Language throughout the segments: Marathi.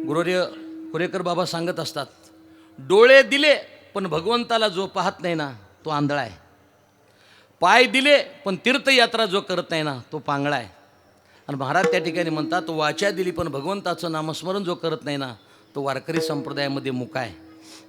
गुरुवर्य कुरेकर बाबा सांगत असतात, डोळे दिले पण भगवंताला जो पाहत नाही ना तो आंधळा आहे. पाय दिले पण तीर्थयात्रा जो करत नाही ना तो पांगळा आहे. आणि महाराज त्या ठिकाणी म्हणतात, वाचा दिली पण भगवंताचं नामस्मरण जो करत नाही ना तो वारकरी संप्रदायामध्ये मुका आहे.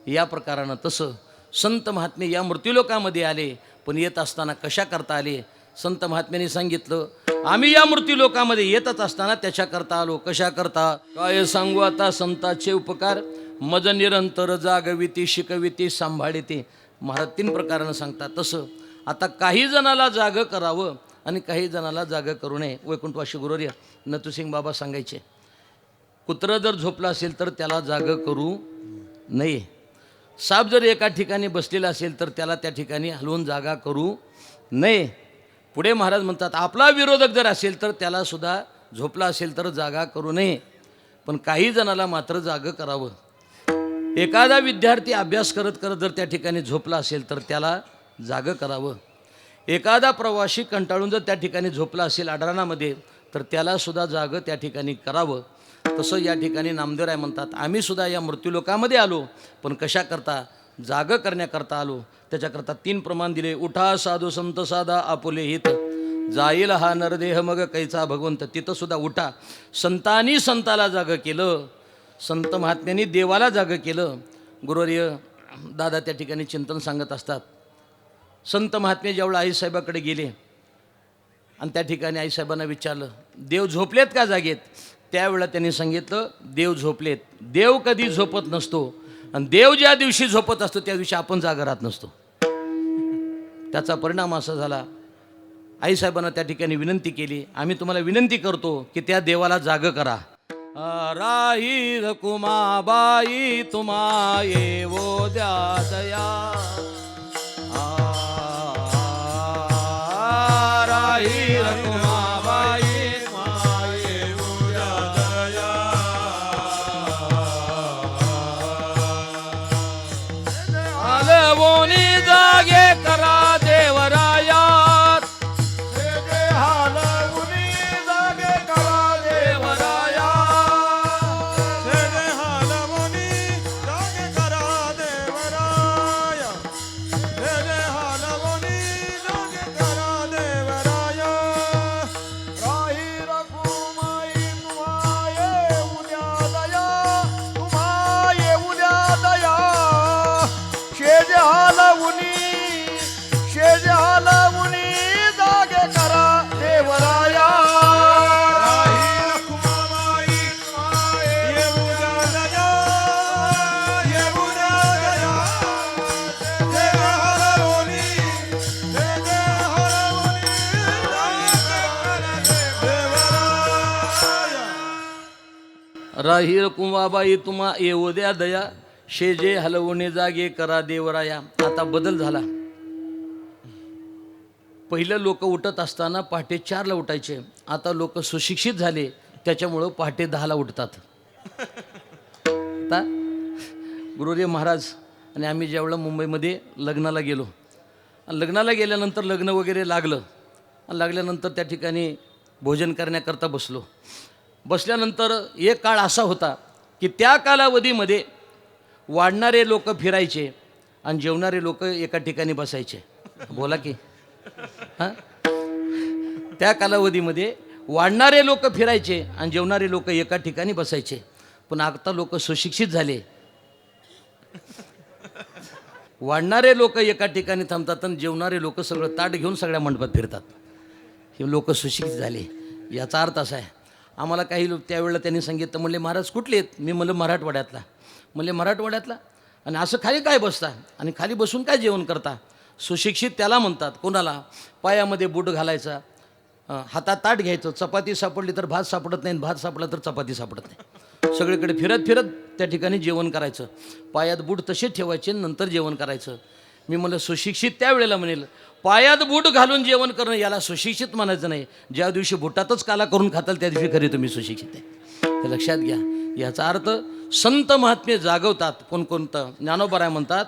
या प्रकारानं तसं संत महात्मे या मृत्यूलोकामध्ये आले, पण येत असताना कशा करता आले? संत महात्म्यांनी सांगितलं, आम्ही या मृत्यूलोकामध्ये येतच असताना त्याच्याकरता आलो. कशा करता? काय सांगू आता संतांचे उपकार, मज निरंतर जागविती शिकविती सांभाळिते. महाराज 3 प्रकारानं सांगतात. तसं आता काही जणाला जागं करावं आणि काही जणाला जागं करू नये. वैकुंठवासी गुरुवर्य नथुसिंग बाबा सांगायचे, कुत्रं जर झोपलं असेल तर त्याला जागं करू नये. साप जर एका ठिकाणी बसलेला असेल तर त्याला त्या ठिकाणी हलवून जागा करू नये. पुढे महाराज म्हणतात, आपला विरोधक जर असेल तर त्याला सुद्धा झोपला असेल तर जागा करू नये, पण काही जणाला मात्र जागं करावं. एखादा विद्यार्थी अभ्यास करत करत जर त्या ठिकाणी झोपला असेल तर त्याला जागं करावं. एखादा प्रवासी कंटाळून जर त्या ठिकाणी झोपला असेल आडराणामध्ये तर त्याला सुद्धा जागं त्या ठिकाणी करावं. तसं या ठिकाणी नामदेवराय म्हणतात, आम्ही सुद्धा या मृत्यूलोकामध्ये आलो, पण कशा करता? जागं करण्याकरता आलो. त्याच्याकरता 3 प्रमाण दिले. उठा साधू संत साधा आपुले हित, जाईल हा नरदेह मग कैचा भगवंत. तिथं सुद्धा उठा. संतांनी संताला जागं केलं, संत महात्म्यांनी देवाला जागं केलं. गुरुवर्य दादा त्या ठिकाणी चिंतन सांगत असतात, संत महात्मे ज्यावेळेला आईसाहेबाकडे गेले आणि त्या ठिकाणी आईसाहेबांना विचारलं, देव झोपलेत का जागेत? त्यावेळेला त्यांनी सांगितलं, देव झोपलेत. देव कधी झोपत नसतो, आणि देव ज्या दिवशी झोपत असतो त्या दिवशी आपण जागा राहत नसतो. त्याचा परिणाम असा झाला, आईसाहेबांना त्या ठिकाणी विनंती केली, आम्ही तुम्हाला विनंती करतो की त्या देवाला जागं करा. राही रकुमाबाई तुम्हा येवो द्या दया, राही रकुमाबाई तुम्हा येवो द्या दया. हलवोनी जागे करा देवराया, हलवोनी जागे करा देवराया, हलवोनी जागे करा देवराया, हलवोनी जागे करा देवराया. राही रकुमाई तुम्हा येऊ द्या दया, तुम्हा येऊ द्या दया. शेज हलवोनी जागे करा देवराया. राही रकुमाई तुम्हा येऊ द्या दया, येऊ द्या दया. शेज हलवोनी जागे करा देवराया. राही रकुमाबाई तुम्हा येऊ द्या दया, शेजे हलवणे जागे करा देवराया. आता बदल झाला. पहिलं लोक उठत असताना पहाटे 4ला उठायचे, आता लोक सुशिक्षित झाले त्याच्यामुळं पहाटे 10ला उठतात. आता गुरुदेव महाराज आणि आम्ही ज्यावेळेला मुंबईमध्ये लग्नाला गेलो, लग्नाला गेल्यानंतर लग्न वगैरे लागलं, आणि लागल्यानंतर त्या ठिकाणी भोजन करण्याकरता बसल्यानंतर एक काळ असा होता की त्या कालावधीमध्ये वाढणारे लोक फिरायचे आणि जेवणारे लोक एका ठिकाणी बसायचे. बोला की हां, त्या कालावधीमध्ये वाढणारे लोक फिरायचे आणि जेवणारे लोक एका ठिकाणी बसायचे. पण आता लोक सुशिक्षित झाले, वाढणारे लोक एका ठिकाणी थांबतात आणि जेवणारे लोक सगळं ताट घेऊन सगळ्या मंडपात फिरतात. हे लोक सुशिक्षित झाले. याचा अर्थ असा आहे, आम्हाला काही लोक त्यावेळेला त्यांनी सांगितलं, म्हणले महाराज कुठले आहेत? मी म्हणलं मराठवाड्यातला. म्हणले मराठवाड्यातला? आणि असं खाली काय बसता आणि खाली बसून काय जेवण करता? सुशिक्षित त्याला म्हणतात. कोणाला? पायामध्ये बूट घालायचा, हातात ताट घ्यायचं, चपाती सापडली तर भात सापडत नाही, भात सापडला तर चपाती सापडत नाही. सगळीकडे फिरत फिरत त्या ठिकाणी जेवण करायचं. पायात बूट तसेच ठेवायचे, नंतर जेवण करायचं. मी म्हणलं सुशिक्षित त्यावेळेला म्हणेल, पायात बूट घालून जेवण करणं याला सुशिक्षित म्हणायचं नाही. ज्या दिवशी बुटातच काला करून खाताल त्या दिवशी खरी तुम्ही सुशिक्षित आहे. ते लक्षात घ्या. याचा अर्थ संत महात्मे जागवतात. कोणकोणतं? ज्ञानोबराय म्हणतात,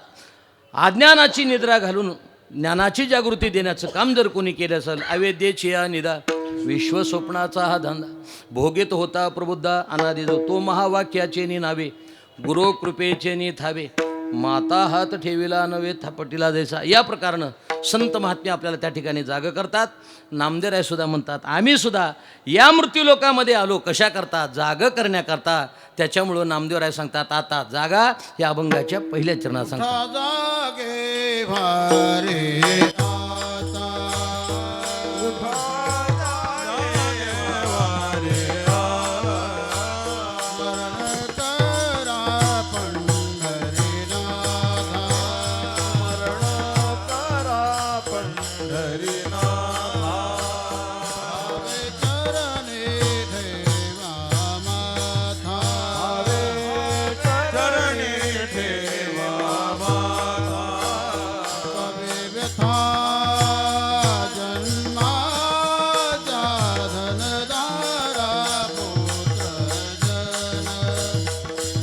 अज्ञानाची निद्रा घालून ज्ञानाची जागृती देण्याचं काम जर कोणी केलं असेल, अवेद्येची या निदा विश्वस्वप्नाचा हा धंदा भोगीत होता प्रबुद्धा अनादि जो तो महावाक्याचे नि नावे गुरु कृपेचे नि थावे माता हात ठेविला नव्हे थापटीला जैसा. या प्रकारनं संत महात्मे आपल्याला त्या ठिकाणी जाग करतात. नामदेवराय सुद्धा म्हणतात आम्ही सुद्धा या मृत्यू लोकामध्ये आलो कशा करता जाग करण्याकरता. त्याच्यामुळं नामदेवराय सांगतात आता जागा या अभंगाच्या पहिल्या चरणात सांगतात. जागे भारे आता उठा जागे भारे स्मरण करा पंढरीनाथा स्मरण करा पंढरीनाथा भावे चरणी ठेवा माथा भावे चरणी ठेवा माथा कवी व्यथा जन्माचा धनदारा पुत्र जन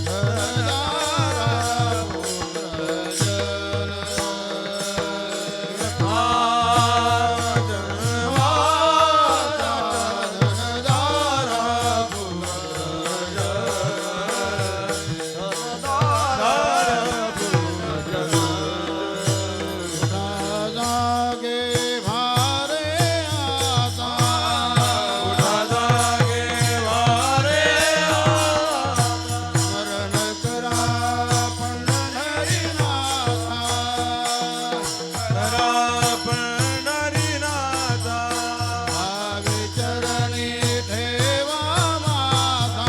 धनदारा पुत्र जन व्यथा जन्माचा धनदारा पुत्र जागे भारे आता उठा जागे भारे स्मरण करा पंढरीनाथा करा पंढरीनाथा भावे चरणी ठेवा माथा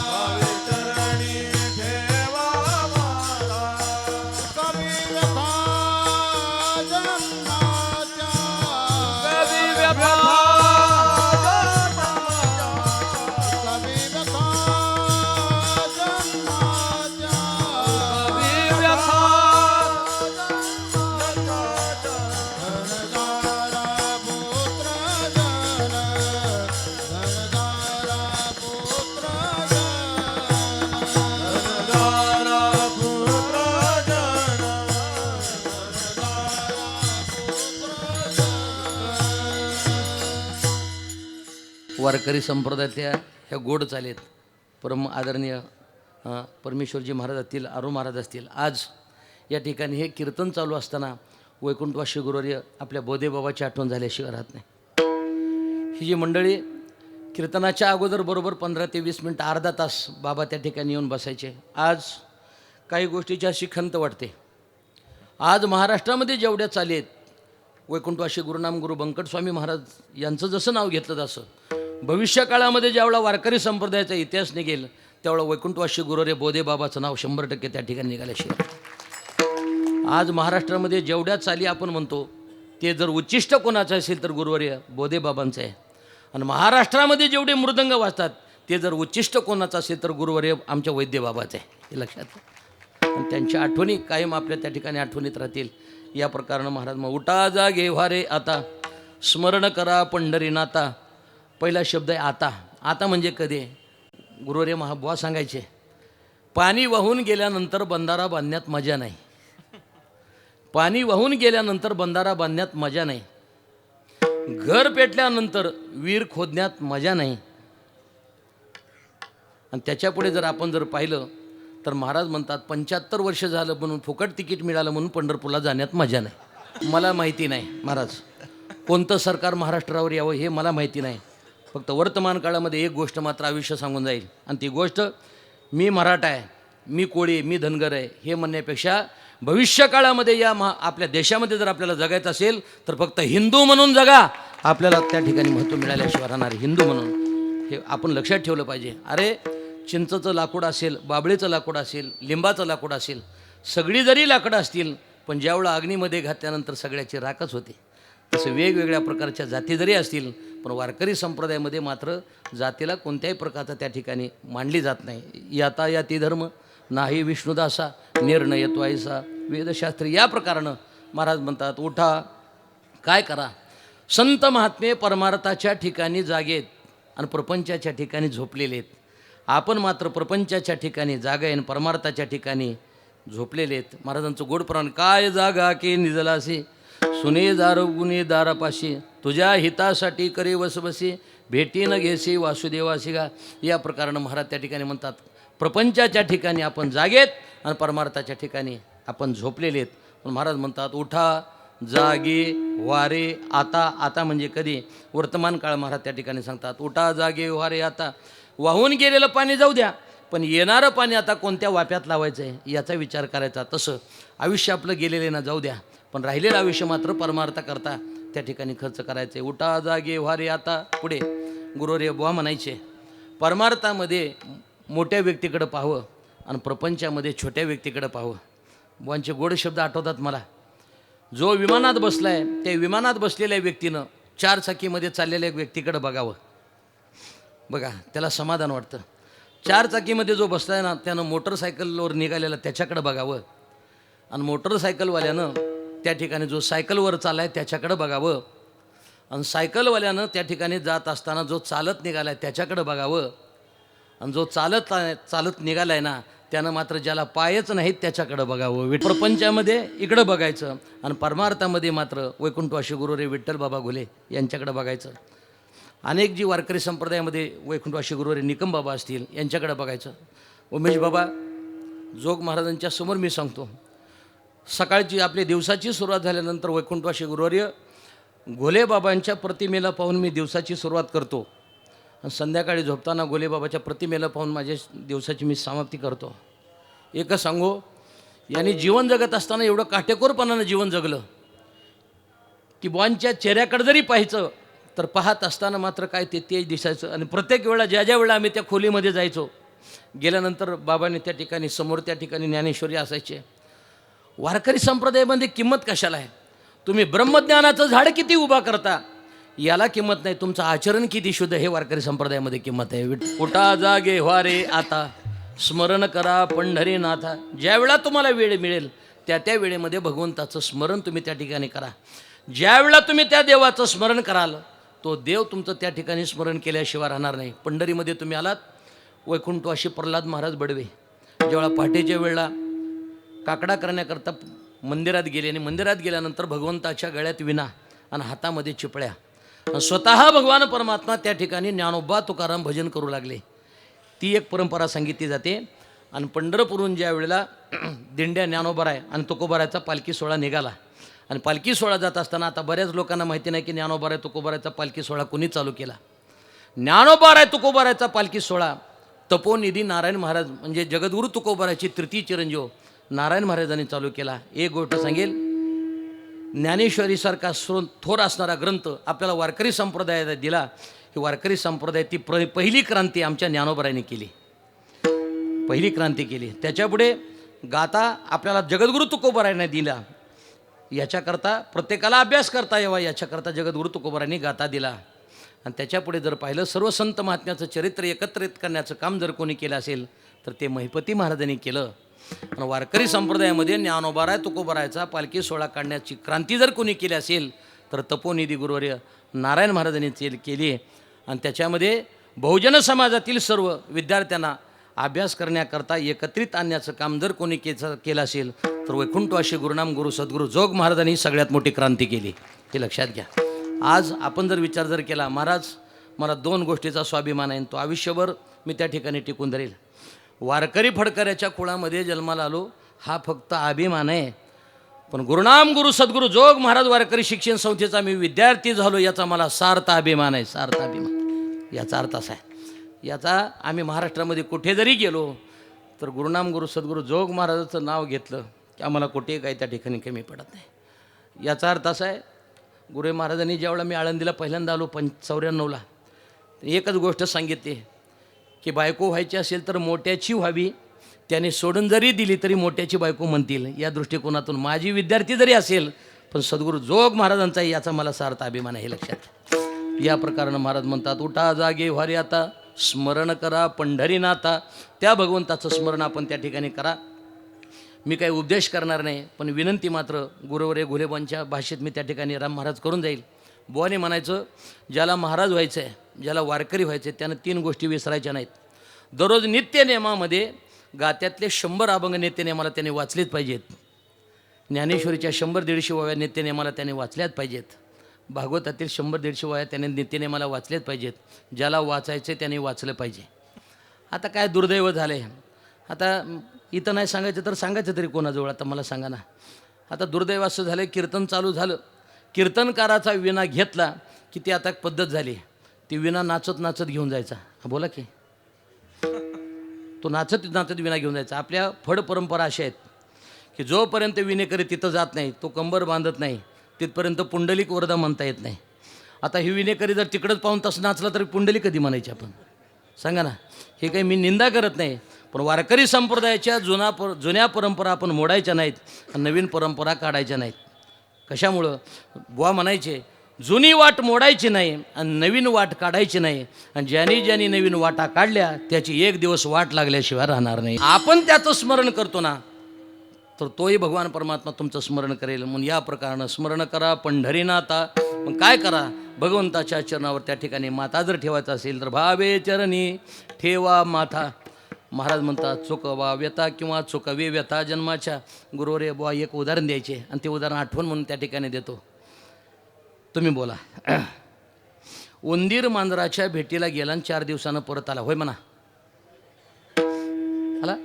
भावे चरणी ठेवा माथा कवी व्यथा जन्माच्या कवी व्यथा कवी व्यथा जन्माच्या कवी व्यथा धनदारा पुत्र जन धनदारा पुत्र जन धनदारा पुत्र जन वारकरी संप्रदायातल्या ह्या गोड चालेत परम आदरणीय परमेश्वरजी महाराज असतील आरू महाराज असतील. आज या ठिकाणी हे कीर्तन चालू असताना वैकुंठवासी गुरुवर्य आपल्या बोधेबाबाची आठवण झाल्याशिवाय राहत नाही. ही जी मंडळी कीर्तनाच्या अगोदर बरोबर 15 ते 20 मिनटं अर्धा तास बाबा त्या ठिकाणी येऊन बसायचे. आज काही गोष्टीची अशी खंत वाटते. आज महाराष्ट्रामध्ये जेवढ्या चाली आहेत वैकुंठवासी गुरुनाम गुरु बंकटस्वामी महाराज यांचं जसं नाव घेतलं तसं भविष्य काळामध्ये ज्यावेळा वारकरी संप्रदायाचा इतिहास निघेल त्यावेळा वैकुंठवासी गुरुरे बोधेबाबाचं नाव 100% त्या ठिकाणी निघाल्याशिवाय. आज महाराष्ट्रामध्ये जेवढ्या चाली आपण म्हणतो ते जर उच्चिष्ट कोणाचं असेल तर गुरुवर्य बोधेबाबांचं आहे. आणि महाराष्ट्रामध्ये जेवढे मृदंग वाजतात ते जर उच्चिष्ट कोणाचं असेल तर गुरुवर्य आमच्या वैद्यबाबाचं आहे. हे लक्षात घ्या. आणि त्यांच्या आठवणी कायम आपल्या त्या ठिकाणी आठवणीत राहतील. या प्रकारानं महाराज मग उठा जागे व्हारे आता स्मरण करा पंढरीनाथा. पहिला शब्द आहे आता. आता म्हणजे कधी? गुरुवर्य महाबुवा सांगायचे पाणी वाहून गेल्यानंतर बंधारा बांधण्यात मजा नाही. पाणी वाहून गेल्यानंतर बंधारा बांधण्यात मजा नाही. घर पेटल्यानंतर विहीर खोदण्यात मजा नाही. आणि त्याच्यापुढे जर आपण जर पाहिलं तर महाराज म्हणतात 75 वर्ष झालं म्हणून फुकट तिकीट मिळालं म्हणून पंढरपूरला जाण्यात मजा नाही. मला माहिती नाही महाराज कोणतं सरकार महाराष्ट्रावर यावं हे मला माहिती नाही. फक्त वर्तमान काळामध्ये एक गोष्ट मात्र आयुष्य सांगून जाईल आणि ती गोष्ट मी मराठा आहे, मी कोळी, मी धनगर आहे हे म्हणण्यापेक्षा भविष्य काळामध्ये या आपल्या देशामध्ये जर आपल्याला जगायचं असेल तर फक्त हिंदू म्हणून जगा. आपल्याला त्या ठिकाणी महत्त्व मिळाल्याशिवाय राहणार हिंदू म्हणून हे आपण लक्षात ठेवलं पाहिजे. अरे चिंचचं लाकूड असेल, बाबळीचं लाकूड असेल, लिंबाचं लाकूड असेल, सगळी जरी लाकडं असतील पण ज्यावेळा अग्नीमध्ये घातल्यानंतर सगळ्याची राखच होते. तसं वेगवेगळ्या प्रकारच्या जाती जरी असतील पण वारकरी संप्रदायामध्ये मात्र जातीला कोणत्याही प्रकारचा त्या ठिकाणी मांडली जात नाही. याता याती धर्म नाही विष्णुदासा निर्णयत्वायसा वेदशास्त्री. या प्रकारानं महाराज म्हणतात उठा काय करा. संत महात्मे परमार्थाच्या ठिकाणी जागेत आणि प्रपंचाच्या ठिकाणी झोपलेले आहेत. आपण मात्र प्रपंचाच्या ठिकाणी जागा आणि परमार्थाच्या ठिकाणी झोपलेले आहेत. महाराजांचं गोड प्रमाण काय जागा के निजलासे सुने दार गुणे दारापाशी तुझ्या हितासाठी करे वसवसी भेटी न घेसी वासुदेवासी गा. या प्रकारानं महाराज त्या ठिकाणी म्हणतात प्रपंचाच्या ठिकाणी आपण जागेत आणि परमार्थाच्या ठिकाणी आपण झोपलेले आहेत. पण महाराज म्हणतात उठा जागे वारे आता. आता म्हणजे कधी? वर्तमान काळ महाराज त्या ठिकाणी सांगतात उठा जागे वारे आता. वाहून गेलेलं पाणी जाऊ द्या, पण येणारं पाणी आता कोणत्या वाप्यात लावायचं आहे याचा विचार करायचा. तसं आयुष्य आपलं गेलेलं ना जाऊ द्या, पण राहिलेलं आयुष्य मात्र परमार्थाकरता त्या ठिकाणी खर्च करायचे. उठा जागे वारे आता. पुढे गुरुवर्य बुवा म्हणायचे परमार्थामध्ये मोठ्या व्यक्तीकडं पाहावं आणि प्रपंचामध्ये छोट्या व्यक्तीकडं पाहावं. बुवांचे गोड शब्द आठवतात मला. जो विमानात बसला आहे त्या विमानात बसलेल्या व्यक्तीनं चारचाकीमध्ये चाललेल्या व्यक्तीकडं बघावं. बघा त्याला समाधान वाटतं. चारचाकीमध्ये जो बसला आहे ना त्यानं मोटरसायकलवर निघालेला त्याच्याकडं बघावं आणि मोटरसायकलवाल्यानं त्या ठिकाणी जो सायकलवर चालला आहे त्याच्याकडं बघावं आणि सायकलवाल्यानं त्या ठिकाणी जात असताना जो चालत निघाला आहे त्याच्याकडं बघावं आणि जो चालत निघाला आहे ना त्यानं मात्र ज्याला पायच नाहीत त्याच्याकडं बघावं. प्रपंचामध्ये इकडं बघायचं आणि परमार्थामध्ये मात्र वैकुंठवासी गुरुरे विठ्ठल बाबा घोले यांच्याकडं बघायचं. अनेक जी वारकरी संप्रदायामध्ये वैकुंठवासी गुरुरे निकम बाबा असतील यांच्याकडं बघायचं. उमेश बाबा जोग महाराजांच्या समोर मी सांगतो सकाळची आपली दिवसाची सुरुवात झाल्यानंतर वैकुंठवासी गुरुवर्य घोले बाबांच्या प्रतिमेला पाहून मी दिवसाची सुरुवात करतो आणि संध्याकाळी झोपताना घोले बाबाच्या प्रतिमेला पाहून माझ्या दिवसाची मी समाप्ती करतो. एकच सांगू यांनी जीवन जगत असताना एवढं काटेकोरपणानं जीवन जगलं की बुवांच्या चेहऱ्याकडे जरी पाहायचं तर पाहत असताना मात्र काय ते तेज दिसायचं. आणि प्रत्येक वेळा ज्या ज्या वेळा आम्ही त्या खोलीमध्ये जायचो गेल्यानंतर बाबांनी त्या ठिकाणी समोर त्या ठिकाणी ज्ञानेश्वरी असायचे. वारकरी संप्रदायामध्ये किंमत कशाला आहे? तुम्ही ब्रह्मज्ञानाचं झाड किती उभा करता याला किंमत नाही, तुमचं आचरण किती शुद्ध हे वारकरी संप्रदायामध्ये किंमत आहे. उठा जागे व्हारे आता स्मरण करा पंढरीनाथा. ज्या वेळा तुम्हाला वेळ मिळेल त्या त्या वेळेमध्ये भगवंताचं स्मरण तुम्ही त्या ठिकाणी करा. ज्या वेळा तुम्ही त्या देवाचं स्मरण कराल तो देव तुमचं त्या ठिकाणी स्मरण केल्याशिवाय राहणार नाही. पंढरीमध्ये तुम्ही आलात वैकुंठवासी प्रल्हाद महाराज बडवे जेव्हा पहाटेच्या वेळेला काकडा करण्याकरता मंदिरात गेले आणि मंदिरात गेल्यानंतर भगवंताच्या गळ्यात विना आणि हातामध्ये चिपळ्या आणि स्वतः भगवान परमात्मा त्या ठिकाणी ज्ञानोबा तुकाराम भजन करू लागले. ती एक परंपरा सांगितली जाते. आणि पंढरपूरहून ज्या वेळेला दिंड्या ज्ञानोबाराय आणि तुकोबारायचा पालखी सोहळा निघाला आणि पालखी सोहळा जात असताना आता बऱ्याच लोकांना माहिती नाही की ज्ञानोबाराय तुकोबारायचा पालखी सोहळा कोणी चालू केला. ज्ञानोबाराय तुकोबारायचा पालखी सोहळा तपोनिधी नारायण महाराज म्हणजे जगद्गुरू तुकोबारायची तृतीय चिरंजीव नारायण महाराजांनी चालू केला. एक गोष्ट सांगेल ज्ञानेश्वरीसारखा थोर असणारा ग्रंथ आपल्याला वारकरी संप्रदायात दिला. ही वारकरी संप्रदाय ती पहिली क्रांती आमच्या ज्ञानोबारायने केली. पहिली क्रांती केली. त्याच्यापुढे गाथा आपल्याला जगद्गुरू तुकोबारायने दिला. याच्याकरता प्रत्येकाला अभ्यास करता यावा याच्याकरता जगद्गुरू तुकोबारायने गाथा दिला. आणि त्याच्यापुढे जर पाहिलं सर्व संत महात्म्याचं चरित्र एकत्रित करण्याचं काम जर कोणी केलं असेल तर ते महिपती महाराजांनी केलं. आणि वारकरी संप्रदायामध्ये ज्ञानोबाराय तुकोबारायचा पालखी सोहळा काढण्याची क्रांती जर कोणी केली असेल तर तपोनिधी गुरुवर्य नारायण महाराजांनी केली. आणि त्याच्यामध्ये बहुजन समाजातील सर्व विद्यार्थ्यांना अभ्यास करण्याकरता एकत्रित आणण्याचं काम जर कोणी केलं असेल तर वैकुंठवासी गुरुनाम गुरु सद्गुरू जोग महाराजांनी सगळ्यात मोठी क्रांती केली. हे लक्षात घ्या. आज आपण जर विचार जर केला महाराज मला 2 गोष्टीचा स्वाभिमान आहे तो आयुष्यभर मी त्या ठिकाणी टिकून धरेल. वारकरी फडकऱ्याच्या कुळामध्ये जन्माला आलो हा फक्त अभिमान आहे, पण गुरुनाम गुरु सद्गुरू जोग महाराज वारकरी शिक्षण संस्थेचा मी विद्यार्थी झालो याचा मला सार्थ अभिमान आहे. सार्थ अभिमान याचा अर्थ असा आहे. याचा आम्ही महाराष्ट्रामध्ये कुठे जरी गेलो तर गुरुनाम गुरु सद्गुरू जोग महाराजाचं नाव घेतलं की आम्हाला कुठेही काही त्या ठिकाणी कमी पडत नाही. याचा अर्थ असा आहे गुरु महाराजांनी ज्यावेळेला मी आळंदीला पहिल्यांदा आलो 94ला एकच गोष्ट सांगितली की बायको व्हायची असेल तर मोठ्याची व्हावी, त्याने सोडून जरी दिली तरी मोठ्याची बायको म्हणतील. या दृष्टिकोनातून माझी विद्यार्थी जरी असेल पण सद्गुरू जोग महाराजांचा याचा मला सार्थ अभिमान आहे. लक्षात या प्रकारानं महाराज म्हणतात उठा जागे व्हारे आता स्मरण करा पंढरीनाथा. त्या भगवंताचं स्मरण आपण त्या ठिकाणी करा. मी काही उपदेश करणार नाही, पण विनंती मात्र गुरुवर्य घोलेबांच्या भाषेत मी त्या ठिकाणी राम महाराज करून जाईल. बुवाने म्हणायचं ज्याला महाराज व्हायचं आहे ज्याला वारकरी व्हायचं आहे त्यानं 3 गोष्टी विसरायच्या नाहीत. दररोज नित्यनेमामध्ये गात्यातले 100 अभंग नित्यनेमाला त्याने वाचलेच पाहिजेत. ज्ञानेश्वरीच्या 100-150 ओव्या नित्यनेमाला त्याने वाचल्याच पाहिजेत. भागवतातील 100-150 वया त्याने नीतीने मला वाचलेच पाहिजेत. ज्याला वाचायचे त्याने वाचलं पाहिजे. आता काय दुर्दैव झाले. आता इथं नाही सांगायचं तर सांगायचं तरी कोणाजवळ, आता मला सांगा ना. आता दुर्दैव असं झालं, कीर्तन चालू झालं, कीर्तनकाराचा विणा घेतला की ती आता पद्धत झाली, ती विणा नाचत नाचत घेऊन जायचा. बोला की, तो नाचत नाचत विणा घेऊन जायचा. आपल्या फड परंपरा अशा आहेत की जोपर्यंत विणेकरी तिथं जात नाही, तो कंबर बांधत नाही, तिथपर्यंत पुंडलिक वरदा म्हणता येत नाही. आता ही विणेकरी जर तिकडंच पाहून तसं नाचला तरी पुंडलिक कधी म्हणायचे आपण, सांगा ना. हे काही मी निंदा करत नाही, पण वारकरी संप्रदायाच्या जुन्या परंपरा आपण मोडायच्या नाहीत आणि नवीन परंपरा काढायच्या नाहीत. कशामुळं? बुवा म्हणायचे, जुनी वाट मोडायची नाही आणि नवीन वाट काढायची नाही, आणि ज्यांनी नवीन वाटा काढल्या त्याची एक दिवस वाट लागल्याशिवाय राहणार नाही. आपण त्याचं स्मरण करतो ना, तर तोही भगवान परमात्मा तुमचं स्मरण करेल. म्हणून या प्रकारानं स्मरण करा पंढरीनाथा. मग काय करा? भगवंताच्या चरणावर त्या ठिकाणी माथा जर ठेवायचा असेल तर भावे चरणी ठेवा माथा. महाराज म्हणतात, चुकवा व्यथा किंवा चुकवे व्यथा जन्माच्या. गुरुवरे बुवा एक उदाहरण द्यायचे आणि ते उदाहरण आठवण म्हणून त्या ठिकाणी देतो. तुम्ही बोला. उंदीर मांजराच्या भेटीला गेला आणि 4 दिवसानं परत आला. होय म्हणा, आला.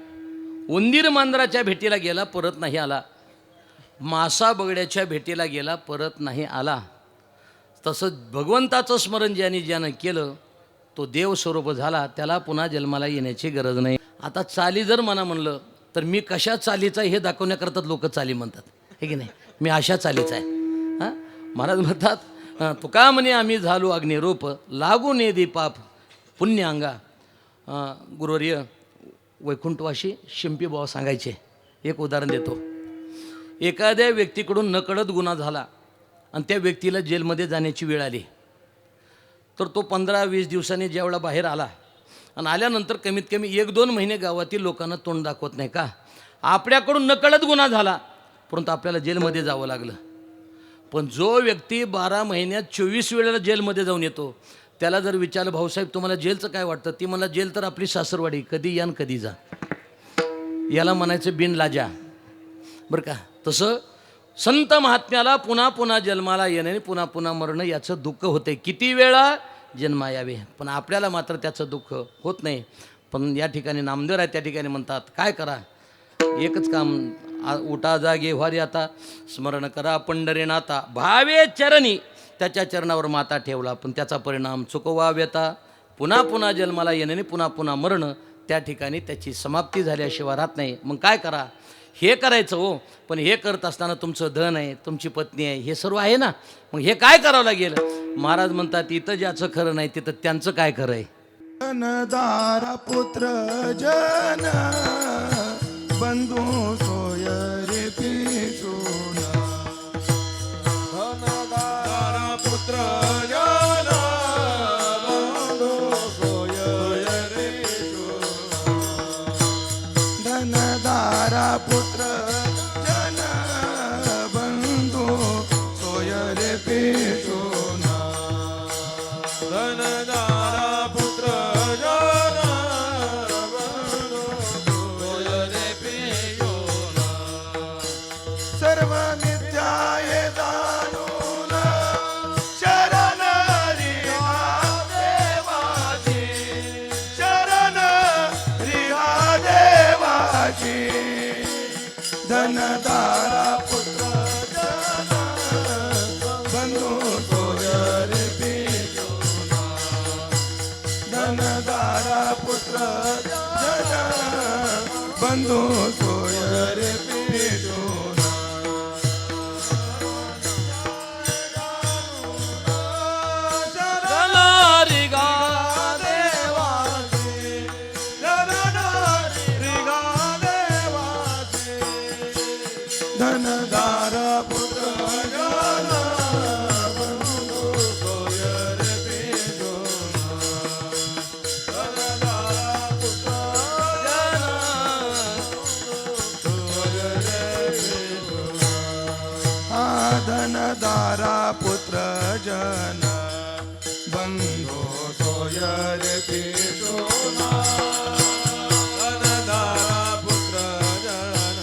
उंदीर मांजराच्या भेटीला गेला, परत नाही आला. मासा बगड्याच्या भेटीला गेला, परत नाही आला. तसं भगवंताचं स्मरण ज्यानं केलं तो देव स्वरूप झाला, त्याला पुन्हा जन्माला येण्याची गरज नाही. आता चाली जर म्हणा म्हणलं तर मी कशा चालीचा हे दाखवण्याकरता लोक चाली म्हणतात, हे की नाही. मी अशा चालीचा आहे. हां, महाराज म्हणतात, तुका म्हणे आम्ही झालो अग्निरूप, लागू ने दे पाप पुण्य अंगा. गुरुवर्य वैकुंठवाशी शिंपी बाबा सांगायचे. एक उदाहरण देतो. एखाद्या व्यक्तीकडून नकळत गुन्हा झाला आणि त्या व्यक्तीला जेलमध्ये जाण्याची वेळ आली, तर तो 15-20 दिवसांनी ज्यावेळेला बाहेर आला आणि आल्यानंतर कमीत कमी 1-2 महिने गावातील लोकांना तोंड दाखवत नाही का. आपल्याकडून नकळत गुन्हा झाला परंतु आपल्याला जेलमध्ये जावं लागलं. पण जो व्यक्ती 12 महिन्यात 24 वेळेला जेलमध्ये जाऊन येतो, त्याला जर विचारलं, भाऊसाहेब तुम्हाला जेलचं काय वाटतं, ती मला जेल तर आपली सासरवाडी, कधी या कधी जा. याला म्हणायचं बिन लाजा, बरं का. तसं संत महात्म्याला पुन्हा पुन्हा जन्माला येणे, पुन्हा पुन्हा मरणं याचं दुःख होते. किती वेळा जन्मा यावे, पण आपल्याला मात्र त्याचं दुःख होत नाही. पण या ठिकाणी नामदेव आहे, त्या ठिकाणी म्हणतात काय करा, एकच काम, उठा जागे व्हारी आता, स्मरण करा पंढरीनाथा. भावे चरणी, त्याच्या चरणावर माता ठेवला, पण त्याचा परिणाम चुकवा व्यथा, पुन्हा पुन्हा जन्माला येणे, पुन्हा पुन्हा मरणं. त्या ठिकाणी त्याची समाप्ती झाल्याशिवाय राहत नाही. मग काय करा? हे करायचं हो, पण हे करत असताना तुमचं धन आहे, तुमची पत्नी आहे, हे सर्व आहे ना, मग हे काय करावं लागेल? महाराज म्हणतात, इथं ज्याचं खरं नाही तिथं त्यांचं काय खरं आहे. धनदारा पुत्र जन बंधू सोय रे पिशुना. धनदारा पुत्र जन बंधू सोय रे पिशुना. धनदारा पुत्र जन बंधू सोय रे पिशुना. धनदारा पुत्र जन बंधू सोय रे पिशुना. सर्व मिथ्या हे जाणून शरण रिहा देवाची. शरण रिहा देवाची. धनदारा पुत्र जन बंधू सोय रे पिशुना. धनदारा पुत्र जन बंधू सोय रे पिशुना. धनदारा पुत्र जन बंधू सोय रे पिशुना. धनदारा पुत्र जन सोय रे पिशुना. धनदारा पुत्र जन बंधू सोय रे पिशुना. धनदारा पुत्र जन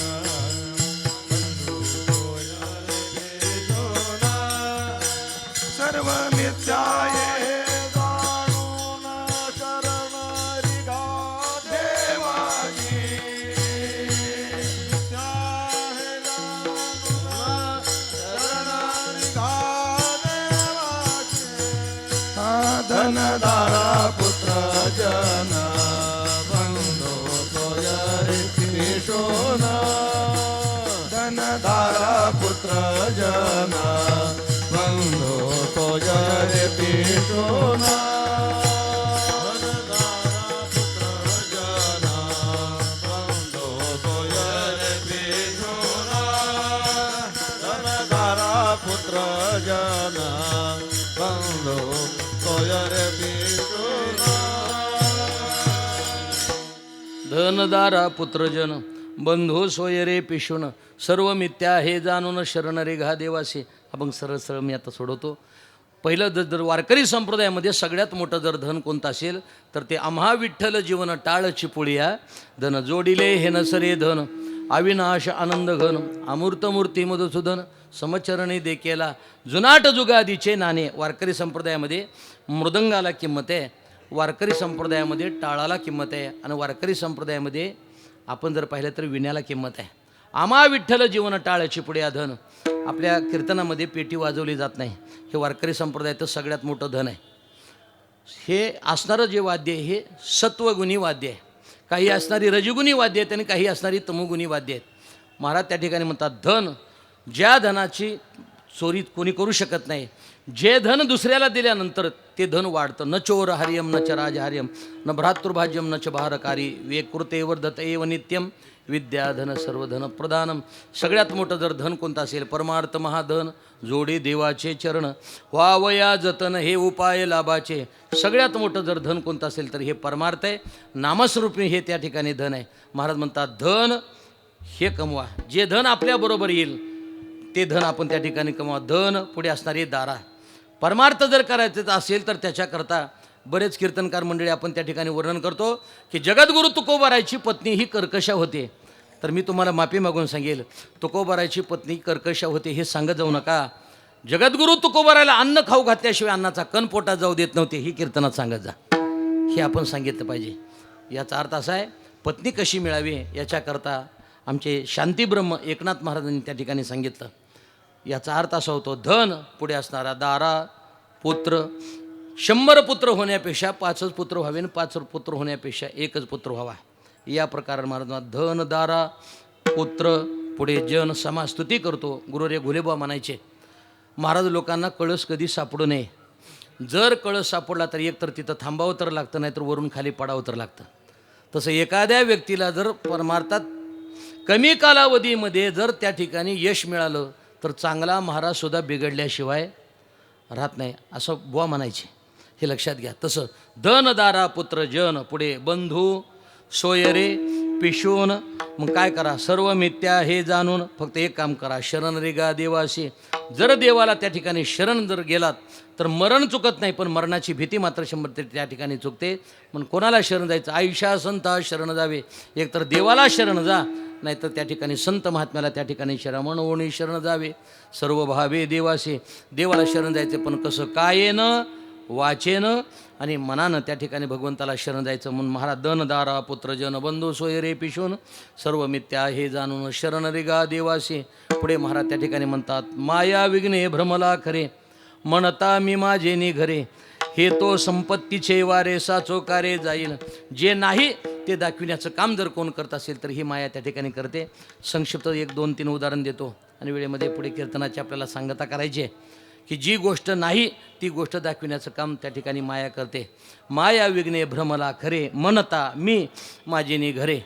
धनधारा पुत्र जन बंधो सोयरे पिशोना धनधारा पुत्र जन बंधो सोयरे पिशोना पुत्र जन बंधो सोयरे पिशोना धनदारा पुत्रजन बंधू सोयरे पिशून सर्व मिथ्या हे जाणून शरण रे घा देवासी. आपण सरळ सरळ मी आता सोडवतो. पहिलं जर वारकरी संप्रदायामध्ये सगळ्यात मोठं जर धन कोणतं असेल तर ते आम्हा विठ्ठल जीवन टाळ चिपुळिया धन जोडिले हे नसरे धन अविनाश आनंद घन अमूर्त मूर्ती मधुसूदन समचरणी देकेला जुनाट जुगादीचे नाणे. वारकरी संप्रदायामध्ये मृदंगाला किंमत आहे, वारकरी संप्रदायामध्ये टाळाला किंमत आहे आणि वारकरी संप्रदायामध्ये आपण जर पाहिलं तर विण्याला किंमत आहे. आम्हा विठ्ठल जीवन टाळाची पुढे या धन. आपल्या कीर्तनामध्ये पेटी वाजवली जात नाही. हे वारकरी संप्रदायाचं सगळ्यात मोठं धन आहे. हे असणारं जे वाद्य आहे हे सत्वगुणी वाद्य आहे. काही असणारी रजगुणी वाद्य आहेत आणि काही असणारी तमोगुणी वाद्य आहेत. महाराज त्या ठिकाणी म्हणतात धन ज्या धनाची चोरी कोणी करू शकत नाही, जे धन दुसऱ्याला दिल्यानंतर ते धन वाढतं. न चोर हर्यम न च राजहर्यम न भ्रातृभाज्यम न च भारकारी वेकृते वर्धत एव नित्यम विद्याधन सर्वधन प्रदानम. सगळ्यात मोठं जर धन कोणतं असेल परमार्थ महाधन जोडे देवाचे चरण व्हावया जतन हे उपाय लाभाचे. सगळ्यात मोठं जर धन कोणतं असेल तर हे परमार्थ आहे, नामस्वरूपी हे त्या ठिकाणी धन आहे. महाराज म्हणतात धन हे कमवा, जे धन आपल्याबरोबर येईल ते धन आपण त्या ठिकाणी कमवा. धन पुढे असणारी दारा. परमार्थ जर करायचं असेल तर त्याच्याकरता बरेच कीर्तनकार मंडळी आपण त्या ठिकाणी वर्णन करतो की जगद्गुरू तुकोबारायची पत्नी ही कर्कशा होते. तर मी तुम्हाला माफी मागून सांगेल, तुकोबारायची पत्नी कर्कशा होते हे सांगत जाऊ नका. जगद्गुरू तुकोबारायला अन्न खाऊ घातल्याशिवाय अन्नाचा कण पोटात जाऊ देत नव्हते ही कीर्तनात सांगत जा. हे आपण सांगितलं पाहिजे. याचा अर्थ असा आहे पत्नी कशी मिळावी याच्याकरता आमचे शांतीब्रह्म एकनाथ महाराजांनी त्या ठिकाणी सांगितलं. याचा अर्थ असा होतो धन पुढे असणारा दारा पुत्र 100 पुत्र होण्यापेक्षा 5च पुत्र व्हावे आणि 5 पुत्र होण्यापेक्षा 1च पुत्र व्हावा. या प्रकारे महाराज धन दारा पुत्र पुढे जन समास्तुती करतो. गुरुरे घुलेबा म्हणायचे महाराज लोकांना कळस कधी सापडू नये. जर कळस सापडला तर एकतर तिथं थांबावं तर लागतं, नाहीतर वरून खाली पडावं तर लागतं. तसं एखाद्या व्यक्तीला जर परमार्थात कमी कालावधीमध्ये जर त्या ठिकाणी यश मिळालं तर चांगला महाराजसुद्धा बिघडल्याशिवाय राहत नाही असं बुवा म्हणायचे. हे लक्षात घ्या. तसं धन दारा पुत्र जन पुढे बंधू सोयरे पिशून. मग काय करा सर्व मिथ्या हे जाणून फक्त एक काम करा शरण रेगा देवाशी. जर देवाला त्या ठिकाणी शरण जर गेलात तर मरण चुकत नाही, पण मरणाची भीती मात्र 100 त्या ठिकाणी चुकते. पण कोणाला शरण जायचं आयुष्या संता शरण जावे. एकतर देवाला शरण जा, नाहीतर त्या ठिकाणी संत महात्म्याला त्या ठिकाणी शरमण ओणी शरण जावे. सर्व भावे देवाशी. देवाला शरण जायचे पण कसं कायेनं वाचेनं आणि मनानं त्या ठिकाणी भगवंताला शरण जायचं. म्हणून महाराज धनदारा पुत्रजन बंधू सोयरे पिशून सर्व मिथ्या हे जाणून शरण रेगा देवाशी. पुढे महाराज त्या ठिकाणी म्हणतात माया विघ्ने भ्रमला खरे म्हणता मी माझे निघरे हे तो संपत्तीचे वारे साचोकारे जाईल. जे नाही ते दाखविण्याचं काम जर कोण करत असेल तर ही माया त्या ठिकाणी करते. संक्षिप्त 1 2 3 उदाहरण देतो आणि वेळेमध्ये पुढे कीर्तनाची आपल्याला सांगता करायची आहे की जी गोष्ट नाही ती गोष्ट दाखविण्याचं काम त्या ठिकाणी माया करते. माया विघ्ने भ्रमला खरे म्हणता मी माझे निघरे.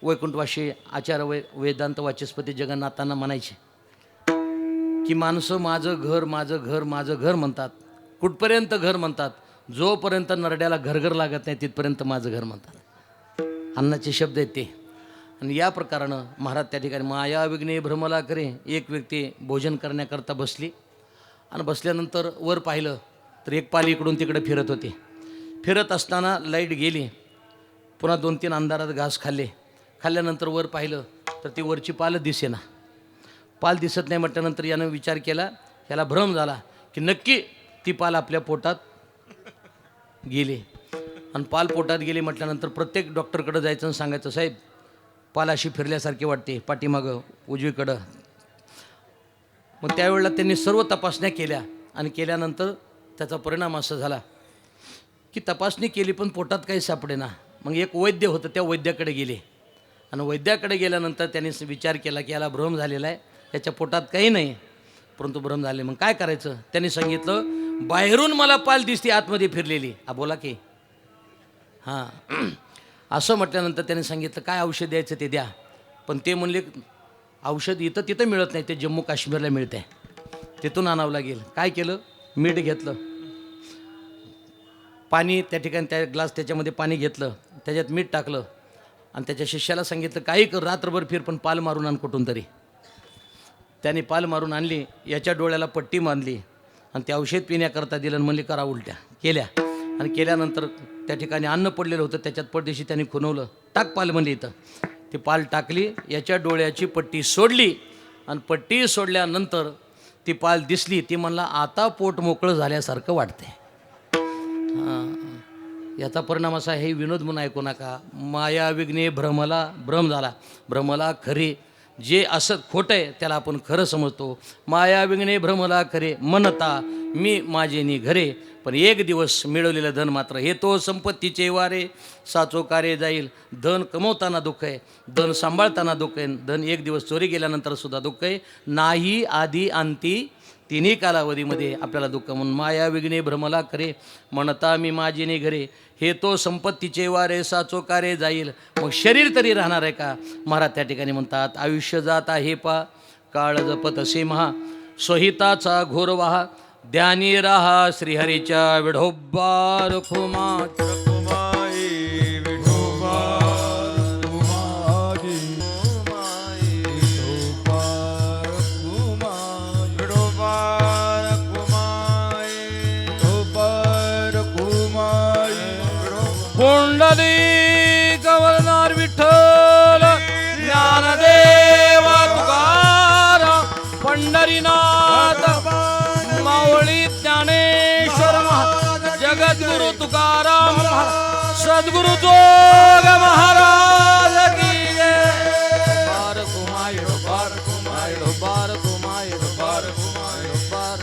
वैकुंठवाशी आचार्य वेदांत वाचस्पती जगन्नाथांना म्हणायचे की माणसं माझं घर माझं घर माझं घर म्हणतात. कुठपर्यंत घर म्हणतात? जोपर्यंत नरड्याला घरघर लागत नाही तिथपर्यंत माझं घर म्हणतात. अन्नाचे शब्द आहेत ते. आणि या प्रकारानं महाराज त्या ठिकाणी माया विघ्ने भ्रमला करे. एक व्यक्ती भोजन करण्याकरता बसली आणि बसल्यानंतर वर पाहिलं तर एक पाली इकडून तिकडे फिरत होती. फिरत असताना लाईट गेली. पुन्हा 2 3 अंधारात घास खाल्ले. खाल्ल्यानंतर वर पाहिलं तर ती वरची पाल दिसेना. पाल दिसत नाही म्हटल्यानंतर यानं विचार केला, याला भ्रम झाला की नक्की ती पाल आपल्या पोटात गेली. आणि पाल पोटात गेली म्हटल्यानंतर प्रत्येक डॉक्टरकडे जायचं आणि सांगायचं साहेब पाल अशी फिरल्यासारखी वाटते पाठीमागं उजवीकडं. मग त्यावेळेला त्यांनी सर्व तपासण्या केल्या आणि केल्यानंतर त्याचा परिणाम असा झाला इतकी तपासणी केली पण पोटात काही सापडेना. मग एक वैद्य होतं, त्या वैद्याकडे गेले आणि वैद्याकडे गेल्यानंतर त्यांनी विचार केला की याला भ्रम झालेला आहे, याच्या पोटात काही नाही, परंतु भ्रम झाले. मग काय करायचं? त्यांनी सांगितलं बाहेरून मला पाल दिसते, आतमध्ये फिरलेली. बोला की हां. असं म्हटल्यानंतर त्यांनी सांगितलं काय औषध द्यायचं ते द्या. पण ते म्हणले औषध इथं तिथं मिळत नाही, ते जम्मू काश्मीरला मिळते, तिथून आणावं लागेल. काय केलं? मीठ घेतलं, पाणी त्या ठिकाणी त्या ग्लास त्याच्यामध्ये पाणी घेतलं, त्याच्यात मीठ टाकलं आणि त्याच्या शिष्याला सांगितलं काही कर, रात्रभर फिर पण पाल मारून आण कुठून तरी. त्याने पाल मारून आणली, याच्या डोळ्याला पट्टी बांधली आणि ते औषध पिण्याकरता दिलं आणि म्हणली करा उलट्या केल्या. आणि केल्यानंतर त्या ठिकाणी अन्न पडलेलं होतं, त्याच्यात पडदेशी त्यांनी खुणवलं, टाक पाल म्हणली इथं. ती पाल टाकली, याच्या डोळ्याची पट्टी सोडली आणि पट्टी सोडल्यानंतर ती पाल दिसली. ती म्हणला आता पोट मोकळं झाल्यासारखं वाटते. याचा परिणाम असा, हे विनोद म्हणून ऐकू नका. माया विघ्ने भ्रमला, भ्रम झाला, भ्रमला खरे. जे असं खोटं आहे त्याला आपण खरं समजतो. माया विघ्ने भ्रमला खरे म्हणता मी माझे नि घरे. पण एक दिवस मिळवलेलं धन मात्र हे तो संपत्तीचे वारे, साचो कारे जाईल. धन कमवताना दुःख आहे, धन सांभाळताना दुःख आहे, धन एक दिवस चोरी गेल्यानंतर सुद्धा दुःख आहे. नाही आधी अंती तिन्ही कालावधीमध्ये आपल्याला दुःख. म्हणून माया विघ्ने भ्रमला करे म्हणता मी माझे नि घरे. हे तो संपत्तीचे वारे, साचो कारे जाईल. मग शरीर तरी राहणार आहे का? महाराज त्या ठिकाणी म्हणतात आयुष्य जात आहे पा काळ जपत असे महा, स्वहिताचा घोर वाहा. ध्यानी राहा श्रीहरीच्या विढोबा रखुमा. रखुमाई विठोबा रखुमाई, विठोबा रखुमाई, विठोबा रखुमाई, विठोबा रखुमाई. पुंडली गवलनार विठ्ठल, ज्ञानदेवा तुकाराम, पंढरीनाथ मावळी ज्ञानेश्वर महाराज, जगद्गुरु तुकाराम महाराज, सद्गुरु जोग महाराज की जय. बार कुमाय बार कुमाय बार कुमाय बार कुमाय बार.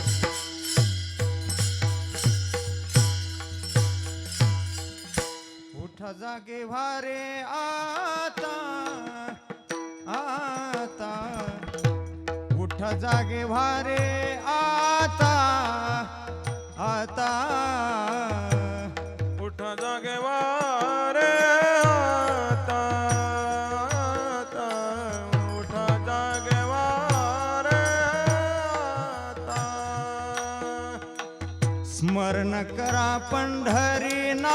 उठ जागे वारे आता आता, उठ जागे वारे आता आता, उठ जागे वारे आता आता, उठ जागे वारे आता. स्मरण करा पंढरीनाथा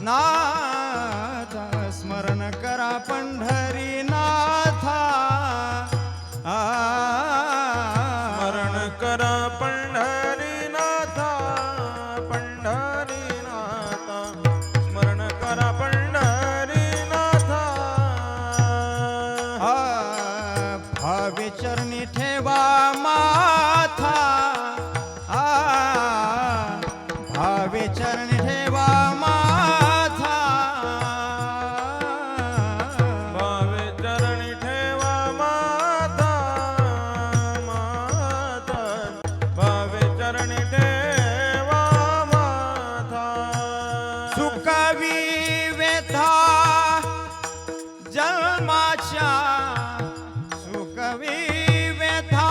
नाथा, स्मरण करा पंढरीनाथा. स्मरण करा पंढरीनाथा, पंढरीनाथा, स्मरण करा पंढरीनाथा. भावे चरणी ठेवा माथा, भावे चरणी ठेवा माथा, भावे चरणी ठेवा माथा, माथा, भावे चरणी ठेवा माथा. सुखावी व्यथा जन्माच्या, सुखावी व्यथा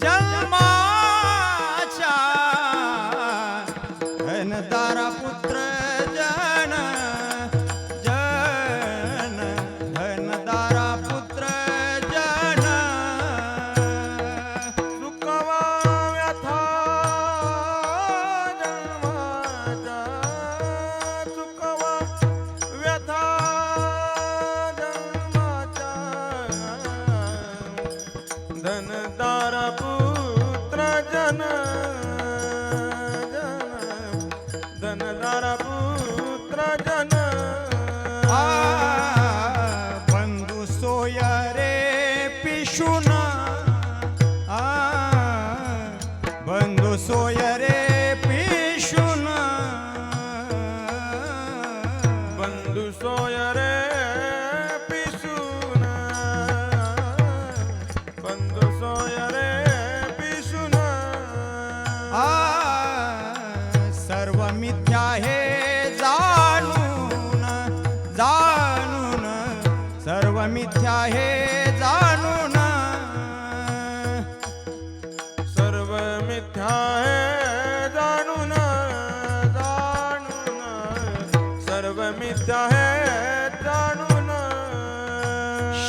जन्माच्या, धनदारा पुत्र जन जन, धनदारा पुत्र जन. सुखवा व्यथा जन्माच्या, सुखवा व्यथा जन्माच्या. मिथ्या हे जाणून सर्व मिथ्या है जाणून सर्व मिथ्या है जाणून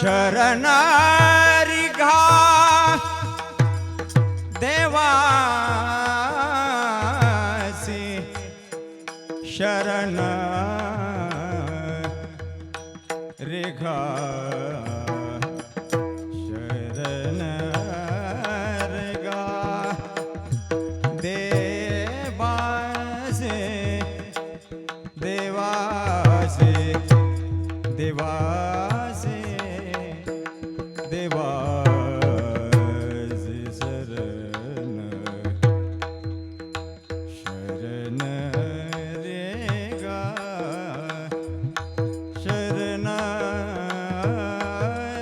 शरण रिघा देवासी शरण रेखा शरण रेगा देवासे देवासे देवासे देवासे शरण शरण रेगा शरण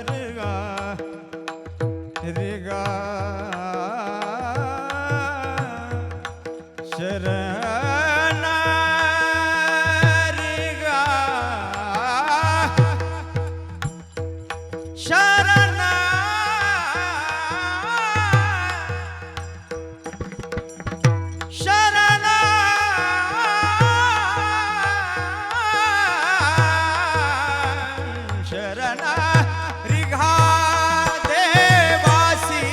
रेगा रेगा शरण रेगा शरण शरण शरण रिघा देवासी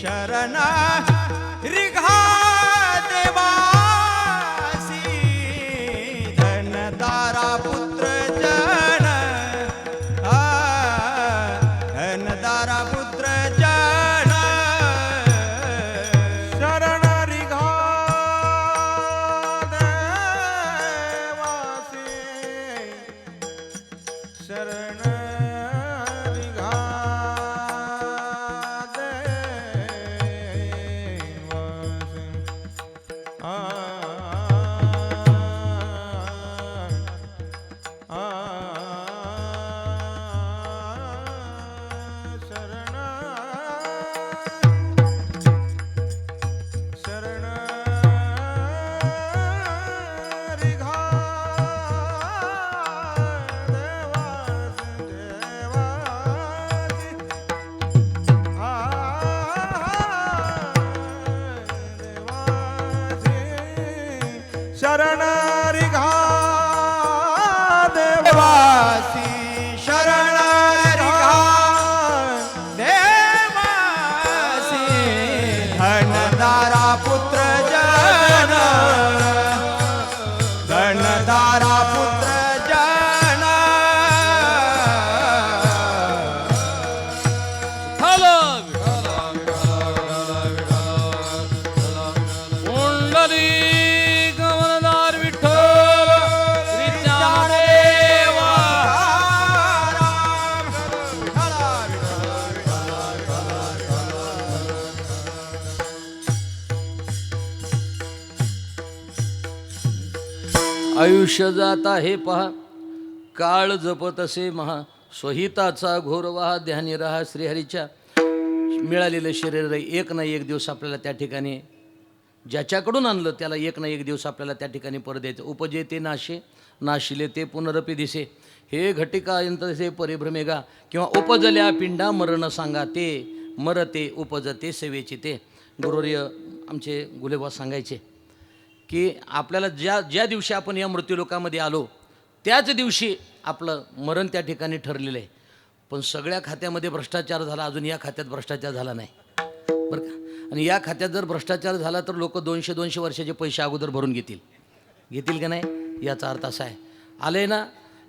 शरण रिघा देवासी धनदारा पुत्र जन धनदारा पुत्र जन शरण रिघा देवासी शरण रिघा देवासी शरण शरण रिघा देवासी देवासी शरण रिघा देवासी शरण रिघा देवासी धनदारा पुत्र जन धनदारा पुत्र जन कुंडली कमलदार विठ्ठल श्री ज्ञानदेवा. आयुष्य जात आहे पहा काळ जपत असे महा स्वहिताचा घोर वाहा ध्यानी रहा श्रीहरीच्या. मिळालेलं शरीर एक ना एक दिवस आपल्याला त्या ठिकाणी ज्याच्याकडून आणलं त्याला एक ना एक दिवस आपल्याला त्या ठिकाणी परत द्यायचं. उपजे ते नाशे नाशिले ते पुनरपी दिसे हे घटिका यंत्रसे परिभ्रमेगा किंवा उपजल्या पिंडा मरण सांगा ते मरते उपजते सेवेची. ते गुरुर्य आमचे गुलेबा सांगायचे की आपल्याला ज्या दिवशी आपण या मृत्यूलोकामध्ये आलो त्याच दिवशी आपलं मरण त्या ठिकाणी ठरलेलं आहे. पण सगळ्या खात्यामध्ये भ्रष्टाचार झाला, अजून या खात्यात भ्रष्टाचार झाला नाही बरं का. आणि या खात्यात जर भ्रष्टाचार झाला तर लोक 200 वर्षाचे पैसे अगोदर भरून घेतील का नाही. याचा अर्थ असा आहे आले ना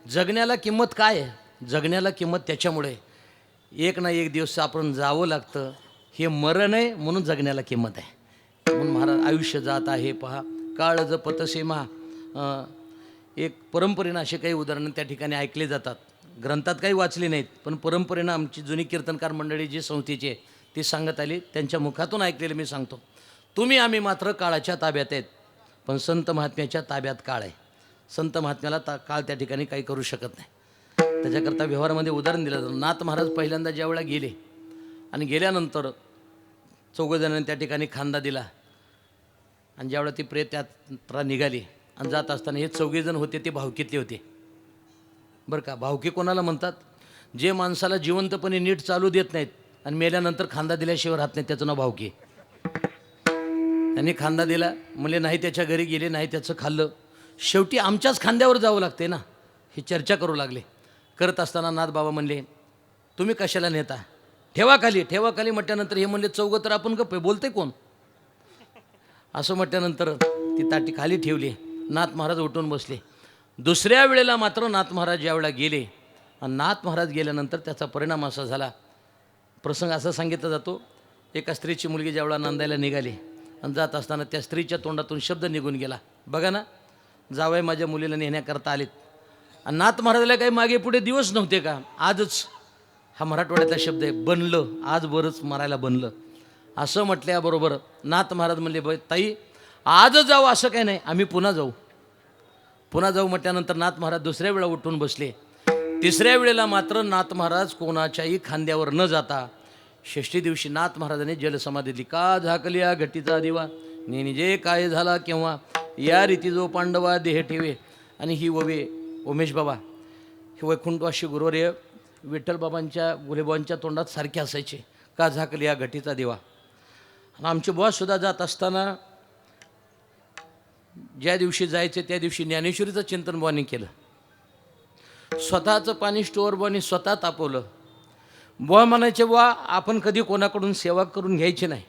जगण्याला किंमत काय आहे. जगण्याला किंमत त्याच्यामुळे एक ना एक दिवस आपण जावं लागतं. हे मरण आहे म्हणून जगण्याला किंमत आहे. म्हणून महाराज आयुष्य जात आहे पहा काळ जपतसे महा. एक परंपरेनं असे काही उदाहरणं त्या ठिकाणी ऐकले जातात. ग्रंथात काही वाचले नाहीत पण परंपरेनं आमची जुनी कीर्तनकार मंडळी जी संस्थेची ती सांगत आली त्यांच्या मुखातून ऐकलेलं मी सांगतो. तुम्ही आम्ही मात्र काळाच्या ताब्यात आहेत पण संत महात्म्याच्या ताब्यात काळ आहे. संत महात्म्याला काळ त्या ठिकाणी काही करू शकत नाही. त्याच्याकरता व्यवहारामध्ये उदाहरण दिलं जातं. नाथ महाराज पहिल्यांदा ज्यावेळेला गेले आणि गेल्यानंतर चौघजणांनी त्या ठिकाणी खांदा दिला आणि ज्यावेळेला ती प्रेत यात्रा निघाली आणि जात असताना हे चौघेजण होते ते भावकीतले होते बरं का. भावकी कोणाला म्हणतात जे माणसाला जिवंतपणे नीट चालू देत नाहीत आणि मेल्यानंतर खांदा दिल्याशिवाय राहत नाही, त्याचं नाव भावकी. त्यांनी खांदा दिला, म्हणले नाही त्याच्या घरी गेले, नाही त्याचं खाल्लं. शेवटी आमच्याच खांद्यावर जावं लागते ना, ही चर्चा करू लागले. करत असताना नाथ बाबा म्हणले तुम्ही कशाला नेता, ठेवा खाली, ठेवा खाली म्हटल्यानंतर हे म्हणले चौघं तर आपण गप्प आहे, बोलते कोण असं म्हटल्यानंतर ती ताटी खाली ठेवली. नाथ महाराज उठून बसले. दुसऱ्या वेळेला मात्र नाथ महाराज ज्यावेळेला गेले आणि नाथ महाराज गेल्यानंतर त्याचा परिणाम असा झाला. प्रसंग असा सांगितला जातो, एका स्त्रीची मुलगी ज्यावेळेला नांदायला निघाली आणि जात असताना त्या स्त्रीच्या तोंडातून शब्द निघून गेला, बघा ना जावई माझ्या मुलीला नेण्याकरता आलेत. आणि नाथ महाराजाला काही मागे पुढे दिवस नव्हते का, आजच हा मराठवाड्यातला शब्द आहे, बनलं आज बरंच मरायला बनलं. असं म्हटल्याबरोबर नाथ महाराज म्हणले ताई आजच जाऊ असं काही नाही, आम्ही पुन्हा जाऊ. पुन्हा जाऊ म्हटल्यानंतर नाथ महाराज दुसऱ्या वेळा उठून बसले. तिसऱ्या वेळेला मात्र नाथ महाराज कोणाच्याही खांद्यावर न जाता षष्ठी दिवशी नाथ महाराजांनी जलसमाधी दिली. का झाकल्या घटीचा दिवा नेनी जे काय झाला केव्हा, या रीती जो पांडवा देह ठेवे. आणि ही ववे उमेश बाबा हे वैकुंठवाशी गुरुवर्य विठ्ठल बाबांच्या गुलेबाबांच्या तोंडात सारखे असायचे, का झाकली या घटीचा दिवा. आणि आमचे बुवासुद्धा जात असताना ज्या दिवशी जायचे त्या दिवशी ज्ञानेश्वरीचं चिंतन बुवांनी केलं. स्वतःचं पाणी स्टोअर बुवांनी स्वतः तापवलं. बुवा म्हणायचे बुवा आपण कधी कोणाकडून सेवा करून घ्यायची नाही.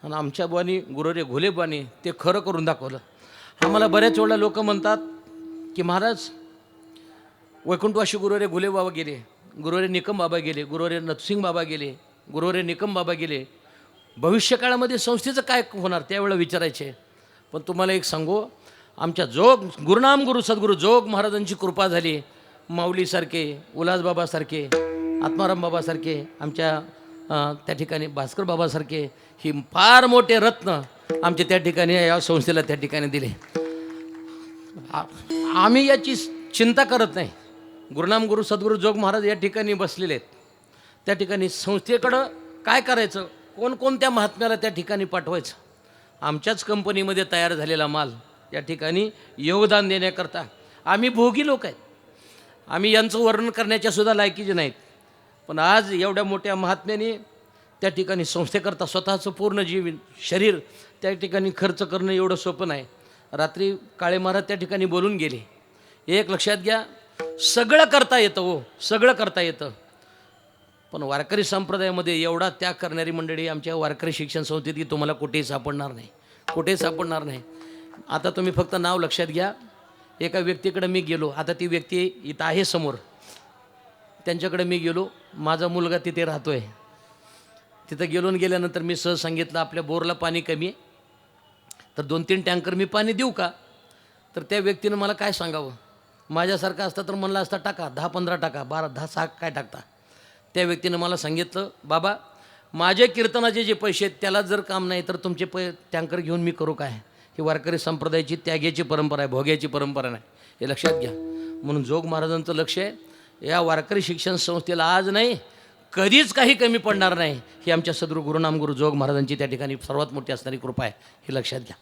आणि आमच्या बुवानी गुरुवर्य घोले बुवांनी ते खरं करून दाखवलं. आम्हाला बऱ्याच वेळा लोक म्हणतात की महाराज वैकुंठवाशी गुरुवर्य घोले बाबा गेले, गुरुवर्य निकम बाबा गेले, गुरुवर्य नरसिंग बाबा गेले, गुरुवर्य निकम बाबा गेले, भविष्यकाळामध्ये संस्थेचं काय होणार त्यावेळेला विचारायचे. पण तुम्हाला एक सांगू, आमच्या जोग गुरुनाम गुरु सद्गुरू जोग महाराजांची कृपा झाली. माऊलीसारखे, उल्हासबाबासारखे, आत्माराम बाबासारखे, आमच्या त्या ठिकाणी भास्कर बाबासारखे ही फार मोठे रत्न आमचे त्या ठिकाणी या संस्थेला त्या ठिकाणी दिले. आम्ही याची चिंता करत नाही. गुरुनाम गुरु सद्गुरू जोग महाराज या ठिकाणी बसलेले आहेत. त्या ठिकाणी संस्थेकडं काय करायचं, कोणकोणत्या महात्म्याला त्या ठिकाणी पाठवायचं, आमच्याच कंपनीमध्ये तयार झालेला माल या ठिकाणी योगदान देण्याकरता आम्ही भोगी लोक आहेत. आम्ही यांचं वर्णन करण्याच्या सुद्धा लायकीचे नाहीत. पण आज एवढ्या मोठ्या महात्म्याने त्या ठिकाणी संस्थेकरता स्वतःचं पूर्ण जीवन शरीर त्या ठिकाणी खर्च करणं एवढं सोपं नाही. रात्री काळे महाराज त्या ठिकाणी बोलून गेले. एक लक्षात घ्या, सगळं करता येतं हो, सगळं करता येतं. पण वारकरी संप्रदायामध्ये एवढा त्याग करणारी मंडळी आमच्या वारकरी शिक्षण संस्थेत की तुम्हाला कुठेही सापडणार नाही, कुठेही सापडणार नाही. आता तुम्ही फक्त नाव लक्षात घ्या. एका व्यक्तीकडे मी गेलो, आता ती व्यक्ती इथं आहे समोर, त्यांच्याकडे मी गेलो. माझा मुलगा तिथे राहतो आहे. तिथं गेल्यानंतर मी सहज सांगितलं आपल्या बोरला पाणी कमी आहे, तर 2-3 टँकर मी पाणी देऊ का. तर त्या व्यक्तीनं मला काय सांगावं, माझ्यासारखा असता तर म्हणला असता टाका 10-15 टाका, 12-10 काय टाकता. त्या व्यक्तीनं मला सांगितलं बाबा माझे कीर्तनाचे जे पैसे आहेत त्याला जर काम नाही तर तुमचे टँकर घेऊन मी करू काय. ही वारकरी संप्रदायाची त्याग्याची परंपरा आहे, भोग्याची परंपरा नाही, हे लक्षात घ्या. म्हणून जोग महाराजांचं लक्ष आहे या वारकरी शिक्षण संस्थेला आज नाही कधीच काही कमी पडणार नाही. ही आमच्या सद्गुरू गुरुनाम गुरु जोग महाराजांची त्या ठिकाणी सर्वात मोठी असणारी कृपा आहे, हे लक्षात घ्या.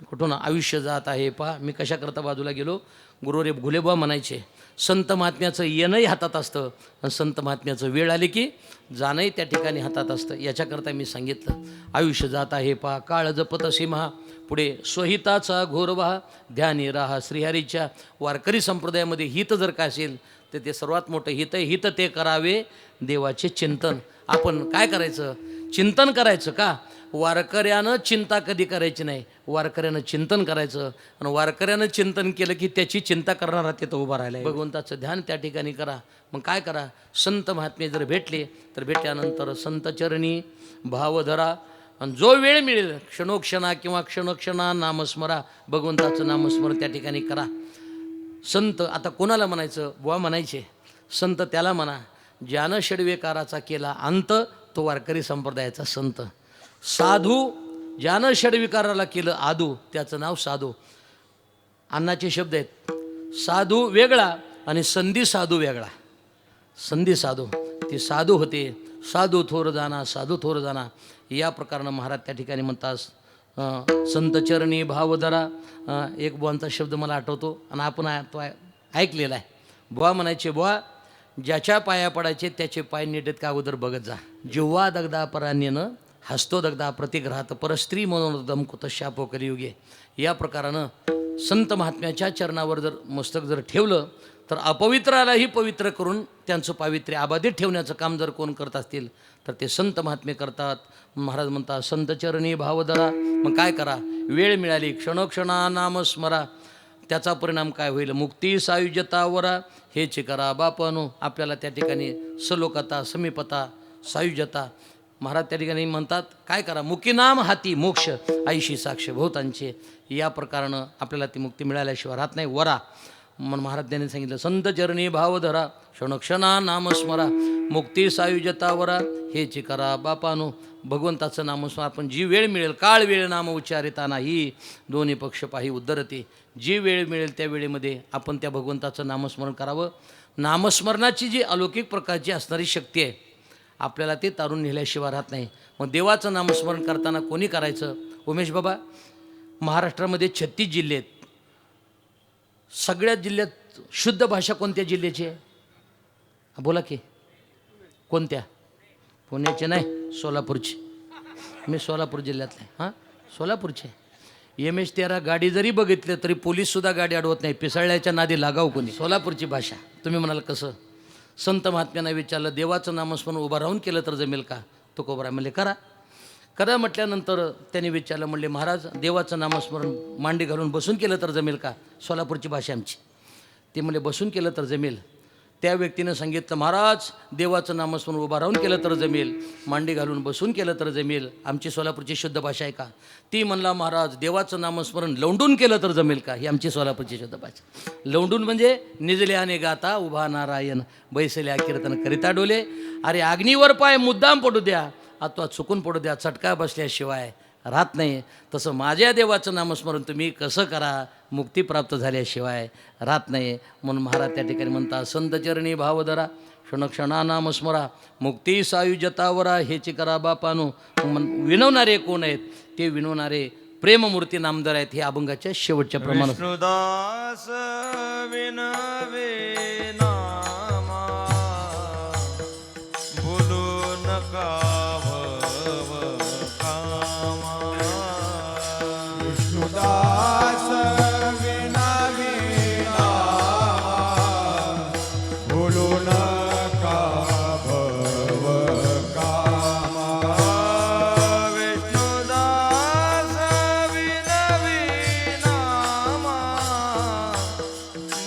कुठून आयुष्य जात आहे पहा. मी कशाकरता बाजूला गेलो, गुरुवर्य घुलेबा म्हणायचे संत महात्म्याचं येणंही हातात असतं आणि संत महात्म्याचं वेळ आली की जाणंही त्या ठिकाणी हातात असतं. याच्याकरता मी सांगितलं आयुष्य जात आहे पहा, काळ जपत सीमा पुढे स्वहिताचा घोरवाहा ध्यानी राहा. श्रीहरीच्या वारकरी संप्रदायामध्ये हित जर काय असेल तर ते सर्वात मोठं हित आहे. हित ते करावे देवाचे चिंतन. आपण काय करायचं, चिंतन करायचं. का वारकऱ्यानं चिंता कधी करायची नाही, वारकऱ्यानं चिंतन करायचं. आणि वारकऱ्यानं चिंतन केलं की त्याची चिंता करणारा तिथं उभा राहिला. भगवंताचं ध्यान त्या ठिकाणी करा. मग काय करा, संत महात्मे जर भेटले तर भेटल्यानंतर संत चरणी भाव धरा. आणि जो वेळ मिळेल क्षणोक्षणा किंवा क्षणोक्षणा नामस्मरा, भगवंताचं नामस्मरण त्या ठिकाणी करा. संत आता कोणाला म्हणायचं, बुवा म्हणायचे संत त्याला म्हणा ज्यानं षडविकाराचा केला अंत, तो वारकरी संप्रदायाचा संत. साधू ज्यानं षडविकाराला केलं आदू, त्याचं नाव साधू. अन्नाचे शब्द आहेत, साधू वेगळा आणि संधी साधू वेगळा. संधी साधू ती साधू होते, साधू थोर जाना, साधू थोर जाना. या प्रकारानं महाराज त्या ठिकाणी म्हणतात संत चरणी भाव धरा. एक बुवांचा शब्द मला आठवतो आणि आपण तो ऐकलेला आहे. बुवा म्हणायचे बुवा ज्याच्या पाया पडायचे त्याचे पाय नीट का अगोदर बघत जा. जिव्हा दगदा परान्यनं हसतो दगदा प्रतिग्रहात परस्त्री मनोदम कुतशापो कलियुगे. या प्रकारानं संत महात्म्याच्या चरणावर जर मस्तक जर ठेवलं तर अपवित्रालाही पवित्र करून त्यांचं पावित्र्य अबाधित ठेवण्याचं काम जर कोण करत असतील तर ते संत महात्मे करतात. महाराज म्हणतात संत चरणी भावधरा. मग काय करा, वेळ मिळाली क्षणोक्षणा नाम स्मरा. त्याचा परिणाम काय होईल, मुक्ती सायुज्यतावरा हेच करा बापानो. आपल्याला त्या ठिकाणी सलोकता समीपता सायुज्यता महाराज त्या ठिकाणी म्हणतात काय करा, मुकीनाम हाती मोक्ष आईशी साक्ष भूतांचे. या प्रकारानं आपल्याला ती मुक्ती मिळाल्याशिवाय राहत नाही. वरा म्हणून महाराज त्यांनी सांगितलं संत चरणी भावधरा क्षणोक्षणा नामस्मरा मुक्ती सायुज्यतावरा हेच करा बापानो. भगवंताचं नामस्मरण आपण जी वेळ मिळेल, काळ वेळ नाम उच्चारिता नाही दोन्ही पक्ष पाही उद्धरते. जी वेळ मिळेल त्या वेळेमध्ये आपण त्या भगवंताचं नामस्मरण करावं. नामस्मरणाची जी अलौकिक प्रकारची असणारी शक्ती आहे आपल्याला ते तारून नेल्याशिवाय राहत नाही. मग देवाचं नामस्मरण करताना कोणी करायचं. उमेश बाबा, महाराष्ट्रामध्ये 36 जिल्हे आहेत. सगळ्यात जिल्ह्यात शुद्ध भाषा कोणत्या जिल्ह्याची आहे, बोला की. कोणत्या, पुण्याचे नाही, सोलापूरची. मी सोलापूर जिल्ह्यातला आहे. हां, सोलापूरचे. MS-13 गाडी जरी बघितली तरी पोलीससुद्धा गाडी अडवत नाही, पिसाळल्याच्या नादी लागाव कोणी. सोलापूरची भाषा. तुम्ही म्हणाल कसं. संत महात्म्यांना विचारलं देवाचं नामस्मरण उभं राहून केलं तर जमेल का. तो कोबरा म्हणले करा. करा म्हटल्यानंतर त्यांनी विचारलं, म्हणले महाराज देवाचं नामस्मरण मांडी घालून बसून केलं तर जमेल का. सोलापूरची भाषा आमची. ते म्हणले बसून केलं तर जमेल. त्या व्यक्तीनं सांगितलं महाराज देवाचं नामस्मरण उभं राहून केलं तर जमेल, मांडी घालून बसून केलं तर जमेल. आमची सोलापूरची शुद्ध भाषा आहे का. ती म्हणला महाराज देवाचं नामस्मरण लवंडून केलं तर जमेल का. ही आमची सोलापूरची शुद्ध भाषा. लवंडून म्हणजे निजल्याने गाता उभा नारायण बैसल्या कीर्तन करिता डोले. अरे अग्नीवर पाय मुद्दाम पडू द्या अथवा चुकून पडू द्या, चटका बसल्याशिवाय राहत नाही. तसं माझ्या देवाचं नामस्मरण तुम्ही कसं करा, मुक्ती प्राप्त झाल्याशिवाय राहत नाही. म्हणून महाराज त्या ठिकाणी म्हणतात संत चरणी भावधरा क्षणक्षणा नामस्मरा मुक्ती सायुज्यतावरा हेची करा बापानो. विनवणारे कोण आहेत, ते विनवणारे प्रेममूर्ती नामदार आहेत. हे अभंगाच्या शेवटच्या प्रमाणात. विष्णुदास विनवे नामा बोलू नका भव कामा. विष्णुदास विनावे नामा बोलू नका भव कामा. विष्णुदास विनवी नामा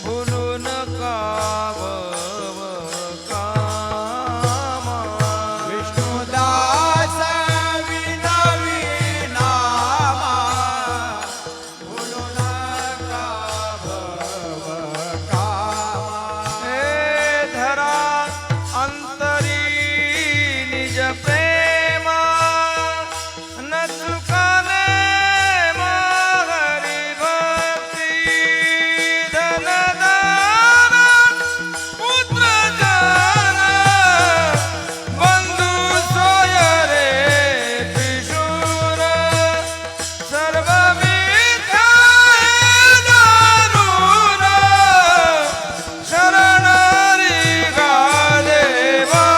बोलू नका भव कामा. विष्णुदास विनावे नामा बोलू नका भव कामा. हे धरा अंतरी निज प्रेमा न चुकाने हरी भक्ती. धनदान पुत्र जन बंधू सोय रे पिशूर सर्व मिथ्या दारुण शरणरी गादेवासी.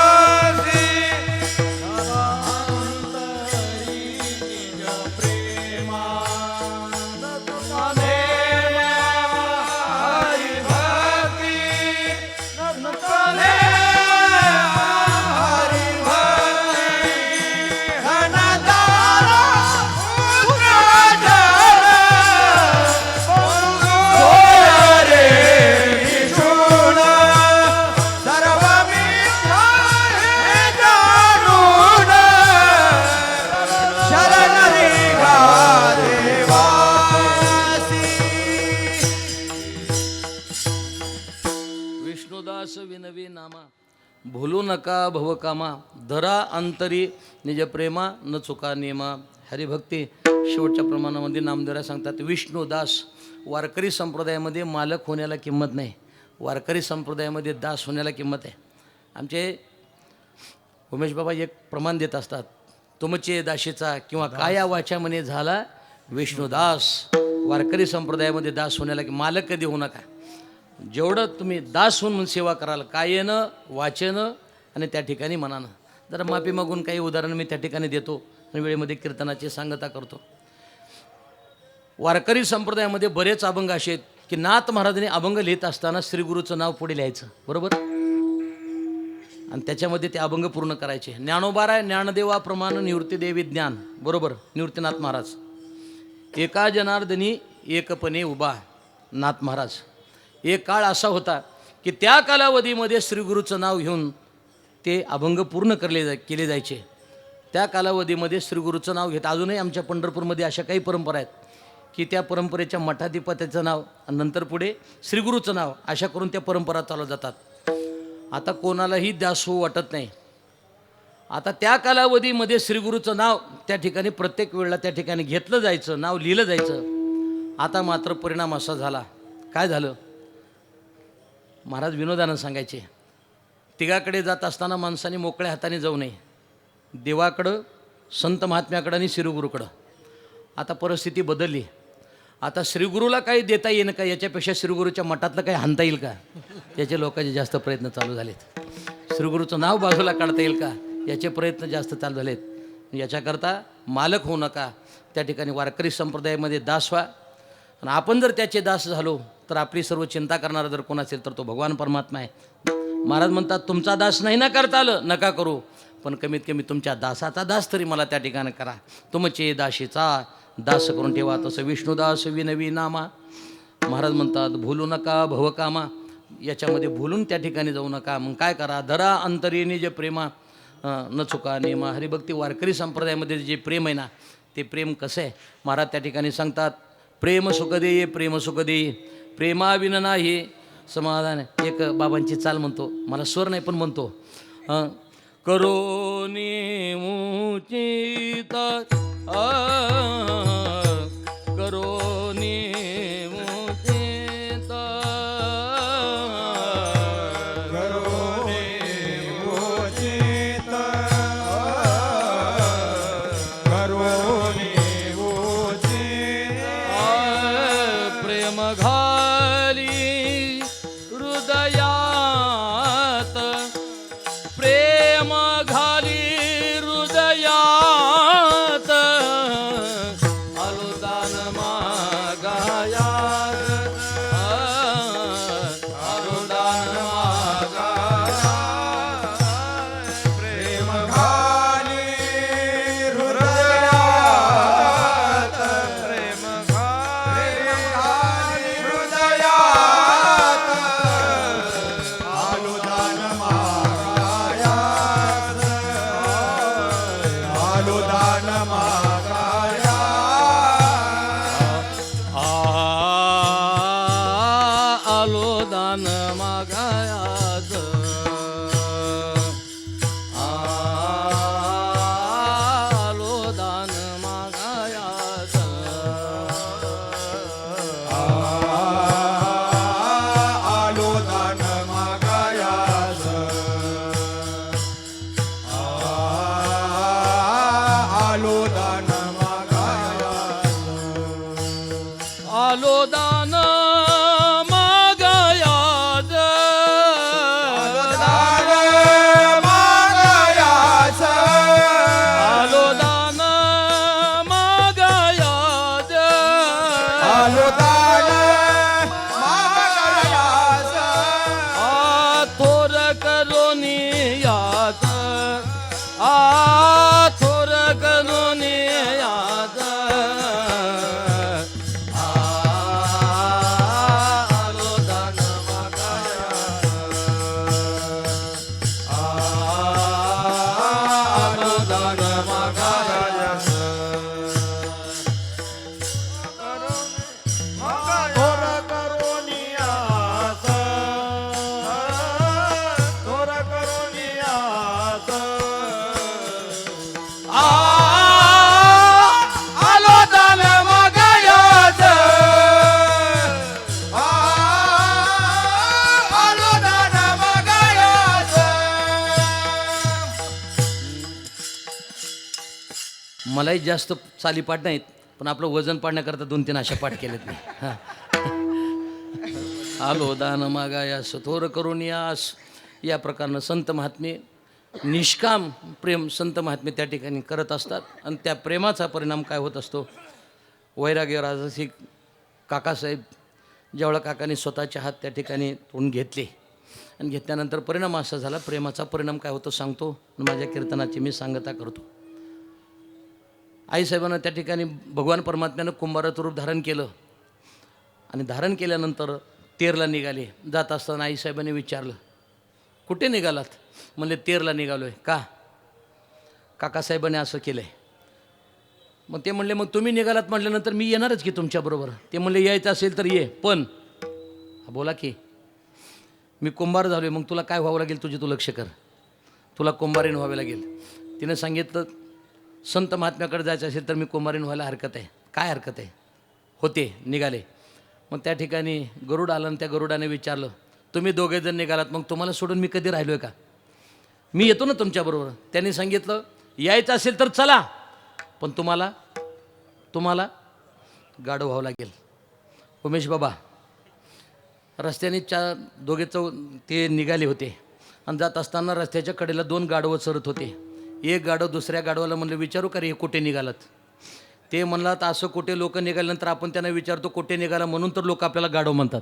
हरी भक्ती नकले हरी भक्ती. धनदारा पुत्र जन बंधू सोय रे पिशूळ सर्व मिथ्या हे जाणून शरण रे गादेवासी. विष्णुदास विनवी नामा भूलू नका भवकामा. धरा अंतरी निज प्रेमा न चुका नेमा. हरिभक्ती शेवटच्या प्रमाणामध्ये नामदेवरा सांगतात विष्णुदास. वारकरी संप्रदायामध्ये मालक होण्याला किंमत नाही, वारकरी संप्रदायामध्ये दास होण्याला किंमत आहे. आमचे उमेश बाबा एक प्रमाण देत असतात, तुमचे दाशीचा किंवा काया वाचा म्हणे झाला विष्णुदास. वारकरी संप्रदायामध्ये दास होण्याला मालक कधी होऊ नका. जेवढं तुम्ही दास होऊन सेवा कराल कायेनं वाचेनं आणि त्या ठिकाणी मनानं. जरा माफी मागून काही उदाहरणं मी त्या ठिकाणी देतो आणि वेळेमध्ये कीर्तनाची सांगता करतो. वारकरी संप्रदायामध्ये बरेच अभंग असे आहेत की नाथ महाराजांनी अभंग लिहित असताना श्रीगुरूचं नाव पुढे लिहायचं, बरोबर, आणि त्याच्यामध्ये ते अभंग पूर्ण करायचे. ज्ञानोबाराय ज्ञानदेवाप्रमाण निवृत्तीदेवी ज्ञान, बरोबर, निवृत्तीनाथ महाराज. एका जनार्दनी एकपणे उभा नाथ महाराज. एक काळ असा होता की त्या कालावधीमध्ये श्रीगुरूचं नाव घेऊन ते अभंग पूर्ण केले जायचे. त्या कालावधीमध्ये श्रीगुरूचं नाव घेत अजूनही आमच्या पंढरपूरमध्ये अशा काही परंपरा आहेत की त्या परंपरेच्या मठाधिपत्याचं नाव आणि नंतर पुढे श्रीगुरूचं नाव अशा करून त्या परंपरा चालू जातात. आता कोणालाही दास होऊ वाटत नाही. आता त्या कालावधीमध्ये श्रीगुरूचं नाव त्या ठिकाणी प्रत्येक वेळेला त्या ठिकाणी घेतलं जायचं, नाव लिहिलं जायचं. आता मात्र परिणाम असा झाला, काय झालं, महाराज विनोदानं सांगायचे, तिघाकडे जात असताना माणसाने मोकळ्या हाताने जाऊ नये, देवाकडं, संत महात्म्याकडं आणि श्रीगुरूकडं. आता परिस्थिती बदलली. आता श्रीगुरूला काही देता येईन का, याच्यापेक्षा श्रीगुरूच्या मठातलं काही हाणता येईल का, याचे लोकांचे जास्त प्रयत्न चालू झालेत. श्रीगुरूचं नाव बाजूला काढता येईल का, याचे प्रयत्न जास्त चालू झालेत. याच्याकरता मालक होऊ नका, त्या ठिकाणी वारकरी संप्रदायामध्ये दास व्हा. आणि आपण जर त्याचे दास झालो तर आपली सर्व चिंता करणारा जर कोण असेल तर तो भगवान परमात्मा आहे. महाराज म्हणतात तुमचा दास नाही ना करता आलं, नका करू, पण कमीत कमी तुमच्या दासाचा दास तरी मला त्या ठिकाणी करा. तुमचे दाशीचा दास करून ठेवा, तसं विष्णुदास विनवी नामा. महाराज म्हणतात भूलू नका भवकामा, याच्यामध्ये भूलून त्या ठिकाणी जाऊ नका. मग काय करा, धरा अंतरीने जे प्रेमा न चुका नेमा. हरिभक्ती वारकरी संप्रदायामध्ये जे प्रेम आहे ना, ते प्रेम कसं आहे महाराज त्या ठिकाणी सांगतात, प्रेम सुख देये प्रेम सुख देये, प्रेमाविन नाही समाधान. एक बाबांची चाल म्हणतो, मला स्वर नाही पण म्हणतो, करोनी मुचित करोनी मुचित प्रेम घाली हृदयात, प्रेम घाली हृदयात, अनुदान मागायात, अनुदान मागायात, प्रेम घाली हृदयात, प्रेम घाली हृदयात, अनुदान मागायात, अनुदान मागायात. अनुदान मागायात, अनुदान मागायात, अनुदान मागायात, अनुदान मागायात, अनुदान मागायात, दान मागायात, अनुदान मागायात, अनुदान मागायात, थोर करोनी यात, थोर करोनी यात, अनुदान मागायात, अनुदान मागायात, थोर करोनियात, थोर करोनियात, अनुदान मागायात, अनुदान मागायात. मलाही जास्त चाली पाठ नाहीत, पण आपलं वजन पाडण्याकरता 2-3 अशा पाठ केलेत मी. आलो दान मागायास थोर करून यास. या प्रकारनं संत महात्मे निष्काम प्रेम संत महात्मे त्या ठिकाणी करत असतात आणि त्या प्रेमाचा परिणाम काय होत असतो. वैराग्य राजसी काकासाहेब ज्यावेळा काकाने स्वतःचे हात त्या ठिकाणी तोंड घेतले आणि घेतल्यानंतर परिणाम असा झाला. प्रेमाचा परिणाम काय होतो सांगतो, माझ्या कीर्तनाची मी सांगता करतो. आईसाहेबांना त्या ठिकाणी भगवान परमात्म्यानं कुंभाराचं रूप धारण केलं आणि धारण केल्यानंतर तेरला निघाले. जात असताना आईसाहेबांनी विचारलं, कुठे निघालात? म्हणले तेरला निघालो आहे. का? काकासाहेबांनी असं केलं आहे. मग ते म्हणले, मग तुम्ही निघालात म्हटल्यानंतर मी येणारच की तुमच्याबरोबर. ते म्हणले, यायचं असेल तर ये, पण बोला की मी कुंभार झालो आहे, मग तुला काय व्हावं लागेल तुझी तू लक्ष कर, तुला कुंभारीण व्हावे लागेल. तिनं सांगितलं, संत महात्म्याकडे जायचं असेल तर मी कुंभारीण व्हायला हरकत आहे. काय हरकत आहे? होते. निघाले. मग त्या ठिकाणी गरुड आलं आणि त्या गरुडाने विचारलं, तुम्ही दोघेजण निघालात, मग तुम्हाला सोडून मी कधी राहिलो आहे का? मी येतो ना तुमच्याबरोबर. त्यांनी सांगितलं, यायचं असेल तर चला, पण तुम्हाला गाढव व्हावं लागेल. उमेश बाबा रस्त्याने दोघे ते निघाले होते आणि जात असताना रस्त्याच्या कडेला 2 गाढवं चरत होते. एक गाढव दुसऱ्या गाढवाला म्हणलं, विचारू का रे हे कुठे निघालात? ते म्हणलात, असं कुठे लोक निघाल्यानंतर आपण त्यांना विचारतो कुठे निघाला, म्हणून तर लोक आपल्याला गाढव म्हणतात.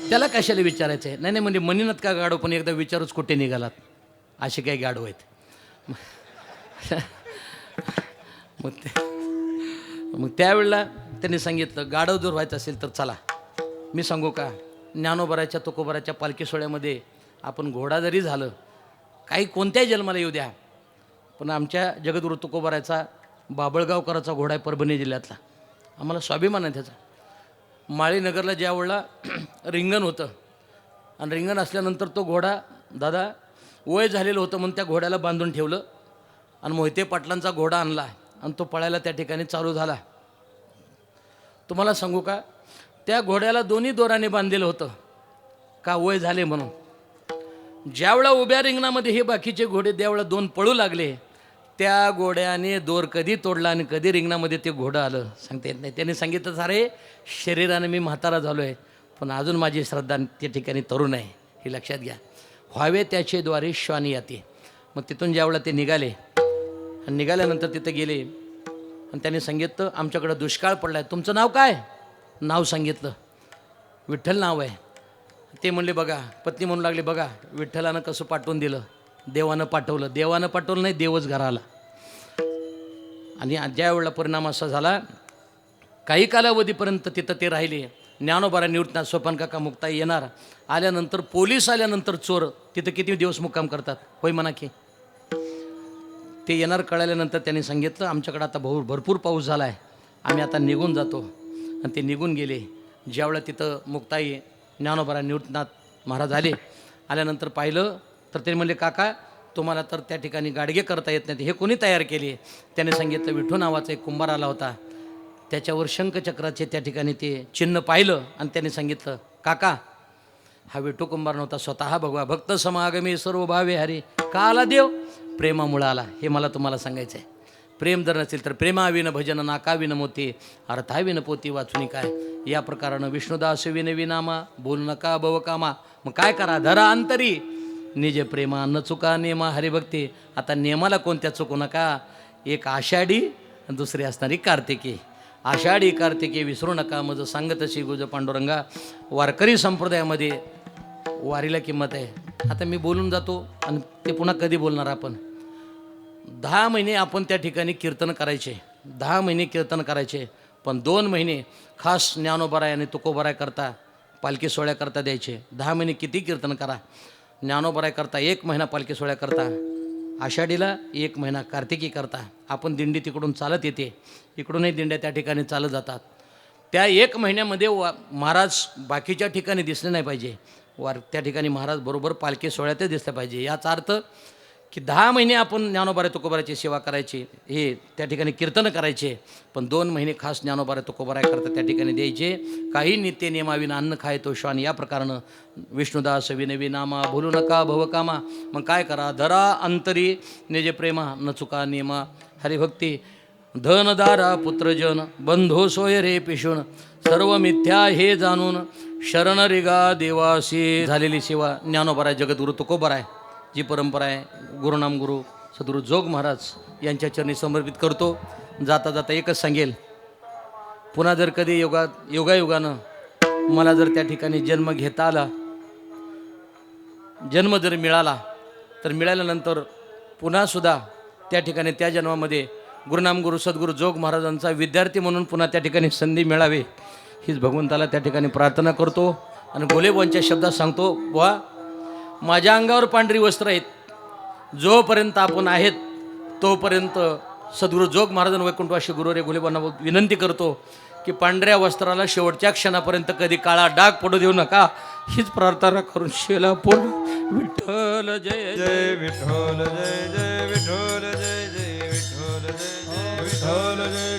त्याला कशाला विचारायचं आहे? नाही म्हणजे म्हणीनत का गाढव, पण एकदा विचारूच कुठे निघालात. असे काही गाढव आहेत. मग त्यावेळेला त्यांनी सांगितलं, गाढव जर व्हायचं असेल तर चला. मी सांगू का, ज्ञानोबराच्या तुकोबराच्या पालखी सोहळ्यामध्ये आपण घोडा जरी झालं, काही कोणत्याही जन्माला येऊ द्या, पण आमच्या जगद्गुरू तुकोबराचा बाबळगावकराचा घोडा आहे परभणी जिल्ह्यातला. आम्हाला स्वाभिमान आहे त्याचा. माळीनगरला ज्या वेळेला रिंगण होतं आणि रिंगण असल्यानंतर तो घोडा दादा वय झालेलं होतं म्हणून त्या घोड्याला बांधून ठेवलं आणि मोहिते पाटलांचा घोडा आणला आणि तो पळायला त्या ठिकाणी चालू झाला. तुम्हाला सांगू का, त्या घोड्याला दोन्ही दोराने बांधलेलं होतं का, वय झाले म्हणून. ज्यावेळा उभ्या रिंगणामध्ये हे बाकीचे घोडे त्यावेळेला 2 पळू लागले, त्या घोड्याने दोर कधी तोडला आणि कधी रिंगणामध्ये ते घोडं आलं सांगता येत नाही. त्याने सांगितलं, सारे शरीराने मी म्हातारा झालो आहे, पण अजून माझी श्रद्धा त्या ठिकाणी तरुण आहे, हे लक्षात घ्या. व्हावे त्याचेद्वारे श्वानी याते. मग तिथून ज्यावेळेला ते निघाले आणि निघाल्यानंतर तिथं गेले आणि त्यांनी सांगितलं, आमच्याकडं दुष्काळ पडला आहे, तुमचं नाव काय? नाव सांगितलं, विठ्ठल नाव आहे. ते म्हणले, बघा, पत्नी म्हणू लागले, बघा विठ्ठलानं कसं पाठवून दिलं, देवानं पाठवलं. देवानं पाठवलं नाही, देवच घराला. आणि ज्या वेळेला परिणाम असा झाला, काही कालावधीपर्यंत तिथं ते राहिले. ज्ञानोबारा निवृत्त सोपान काका मुक्ताई येणार, आल्यानंतर पोलीस आल्यानंतर चोर तिथं किती दिवस मुक्काम करतात, होय म्हणा की. ते येणार कळाल्यानंतर त्यांनी सांगितलं, आमच्याकडं आता भरपूर पाऊस झाला आहे, आम्ही आता निघून जातो. आणि ते निघून गेले. ज्यावेळेला तिथं मुक्ताई ज्ञानोबारा निवृत्तनाथ महाराज आल्यानंतर पाहिलं तर ते म्हणले, काका तुम्हाला तर त्या ठिकाणी गाडगे करता येत नाहीत, हे कोणी तयार केले? त्याने सांगितलं, विठू नावाचा एक कुंभार आला होता, त्याच्यावर शंखचक्राचे त्या ठिकाणी ते चिन्ह पाहिलं आणि त्याने सांगितलं, काका हा विठू कुंभार नव्हता, स्वतः भगवा भक्त समागमे सर्व भावे हरी. का आला देव? प्रेमामुळं आला. हे मला तुम्हाला सांगायचं आहे. प्रेम जर नसेल तर प्रेमाविन भजन नाकाविन मोती अर्थाविन पोती वाचुनी काय. या प्रकारानं विष्णुदास विनवी नामा बोल नका भवकामा. मग काय करा, धरा अंतरी निज प्रेमा न चुका नेमा हरिभक्ती. आता नेमाला कोणत्या चुकू नका, एक आषाढी दुसरी असणारी कार्तिकी. आषाढी कार्तिकी विसरू नका, मज सांगत अशी गुज पांडुरंगा. वारकरी संप्रदायामध्ये वारीला किंमत आहे. आता मी बोलून जातो आणि ते पुन्हा कधी बोलणार आपण. 10 महिने आपण त्या ठिकाणी कीर्तन करायचे, 10 महिने कीर्तन करायचे, पण 2 महिने खास ज्ञानोबराय आणि तुकोबराय करता पालखी सोहळ्याकरता द्यायचे. 10 महिने किती कीर्तन करा. ज्ञानोबराय करता 1 महिना पालखी सोहळ्या करता, आषाढीला 1 महिना कार्तिकी करता. आपण दिंडी तिकडून चालत येते, इकडूनही दिंड्या त्या ठिकाणी चालत जातात. त्या 1 महिन्यामध्ये महाराज बाकीच्या ठिकाणी दिसले नाही पाहिजे, त्या ठिकाणी महाराज बरोबर पालखी सोहळ्यातच दिसलं पाहिजे. याचा अर्थ की 10 महिने आपण ज्ञानोबारा तुकोबाराची सेवा करायची, हे त्या ठिकाणी कीर्तन करायचे, पण 2 महिने खास ज्ञानोबारा तुकोबाराय करता त्या ठिकाणी द्यायचे. काही नित्य नियमाविन अन्न खाय तो श्वान. या प्रकारानं विष्णुदास विनवी नामा भूलू नका भवकामा. मग काय करा, धरा अंतरी निज प्रेमा न चुका नियमा हरिभक्ती. धनदारा पुत्रजन बंधो सोय रे पिशून सर्व मिथ्या हे जाणून शरण रेगा देवासी झालेली सेवा ज्ञानोबराय जगद्गुरु तुकोबराय जी परंपरा आहे गुरुनाम गुरु सद्गुरु जोग महाराज यांच्या चरणी समर्पित करतो. जाता जाता एकच सांगेल, पुन्हा जर कधी योगायोगानं मला जर त्या ठिकाणी जन्म घेता आला, जन्म जर मिळाला, तर मिळाल्यानंतर पुन्हासुद्धा त्या ठिकाणी त्या जन्मामध्ये गुरुनाम गुरु सद्गुरु जोग महाराजांचा विद्यार्थी म्हणून पुन्हा त्या ठिकाणी संधी मिळावी हीच भगवंताला त्या ठिकाणी प्रार्थना करतो. आणि गोलेबांच्या शब्दात सांगतो, बुवा माझ्या अंगावर पांढरी वस्त्र आहेत, जोपर्यंत आपण आहेत तोपर्यंत सद्गुरु जोग महाराज वैकुंठवासी गुरु रे गोलेबांना विनंती करतो की पांढऱ्या वस्त्राला शेवटच्या क्षणापर्यंत कधी काळा डाग पडू देऊ नका हीच प्रार्थना करून शेला पूर्ण. विठ्ठल जय जय विठ्ठल जय जय विठ्ठल जय जय विठ्ठल जय जय विठ्ठल जय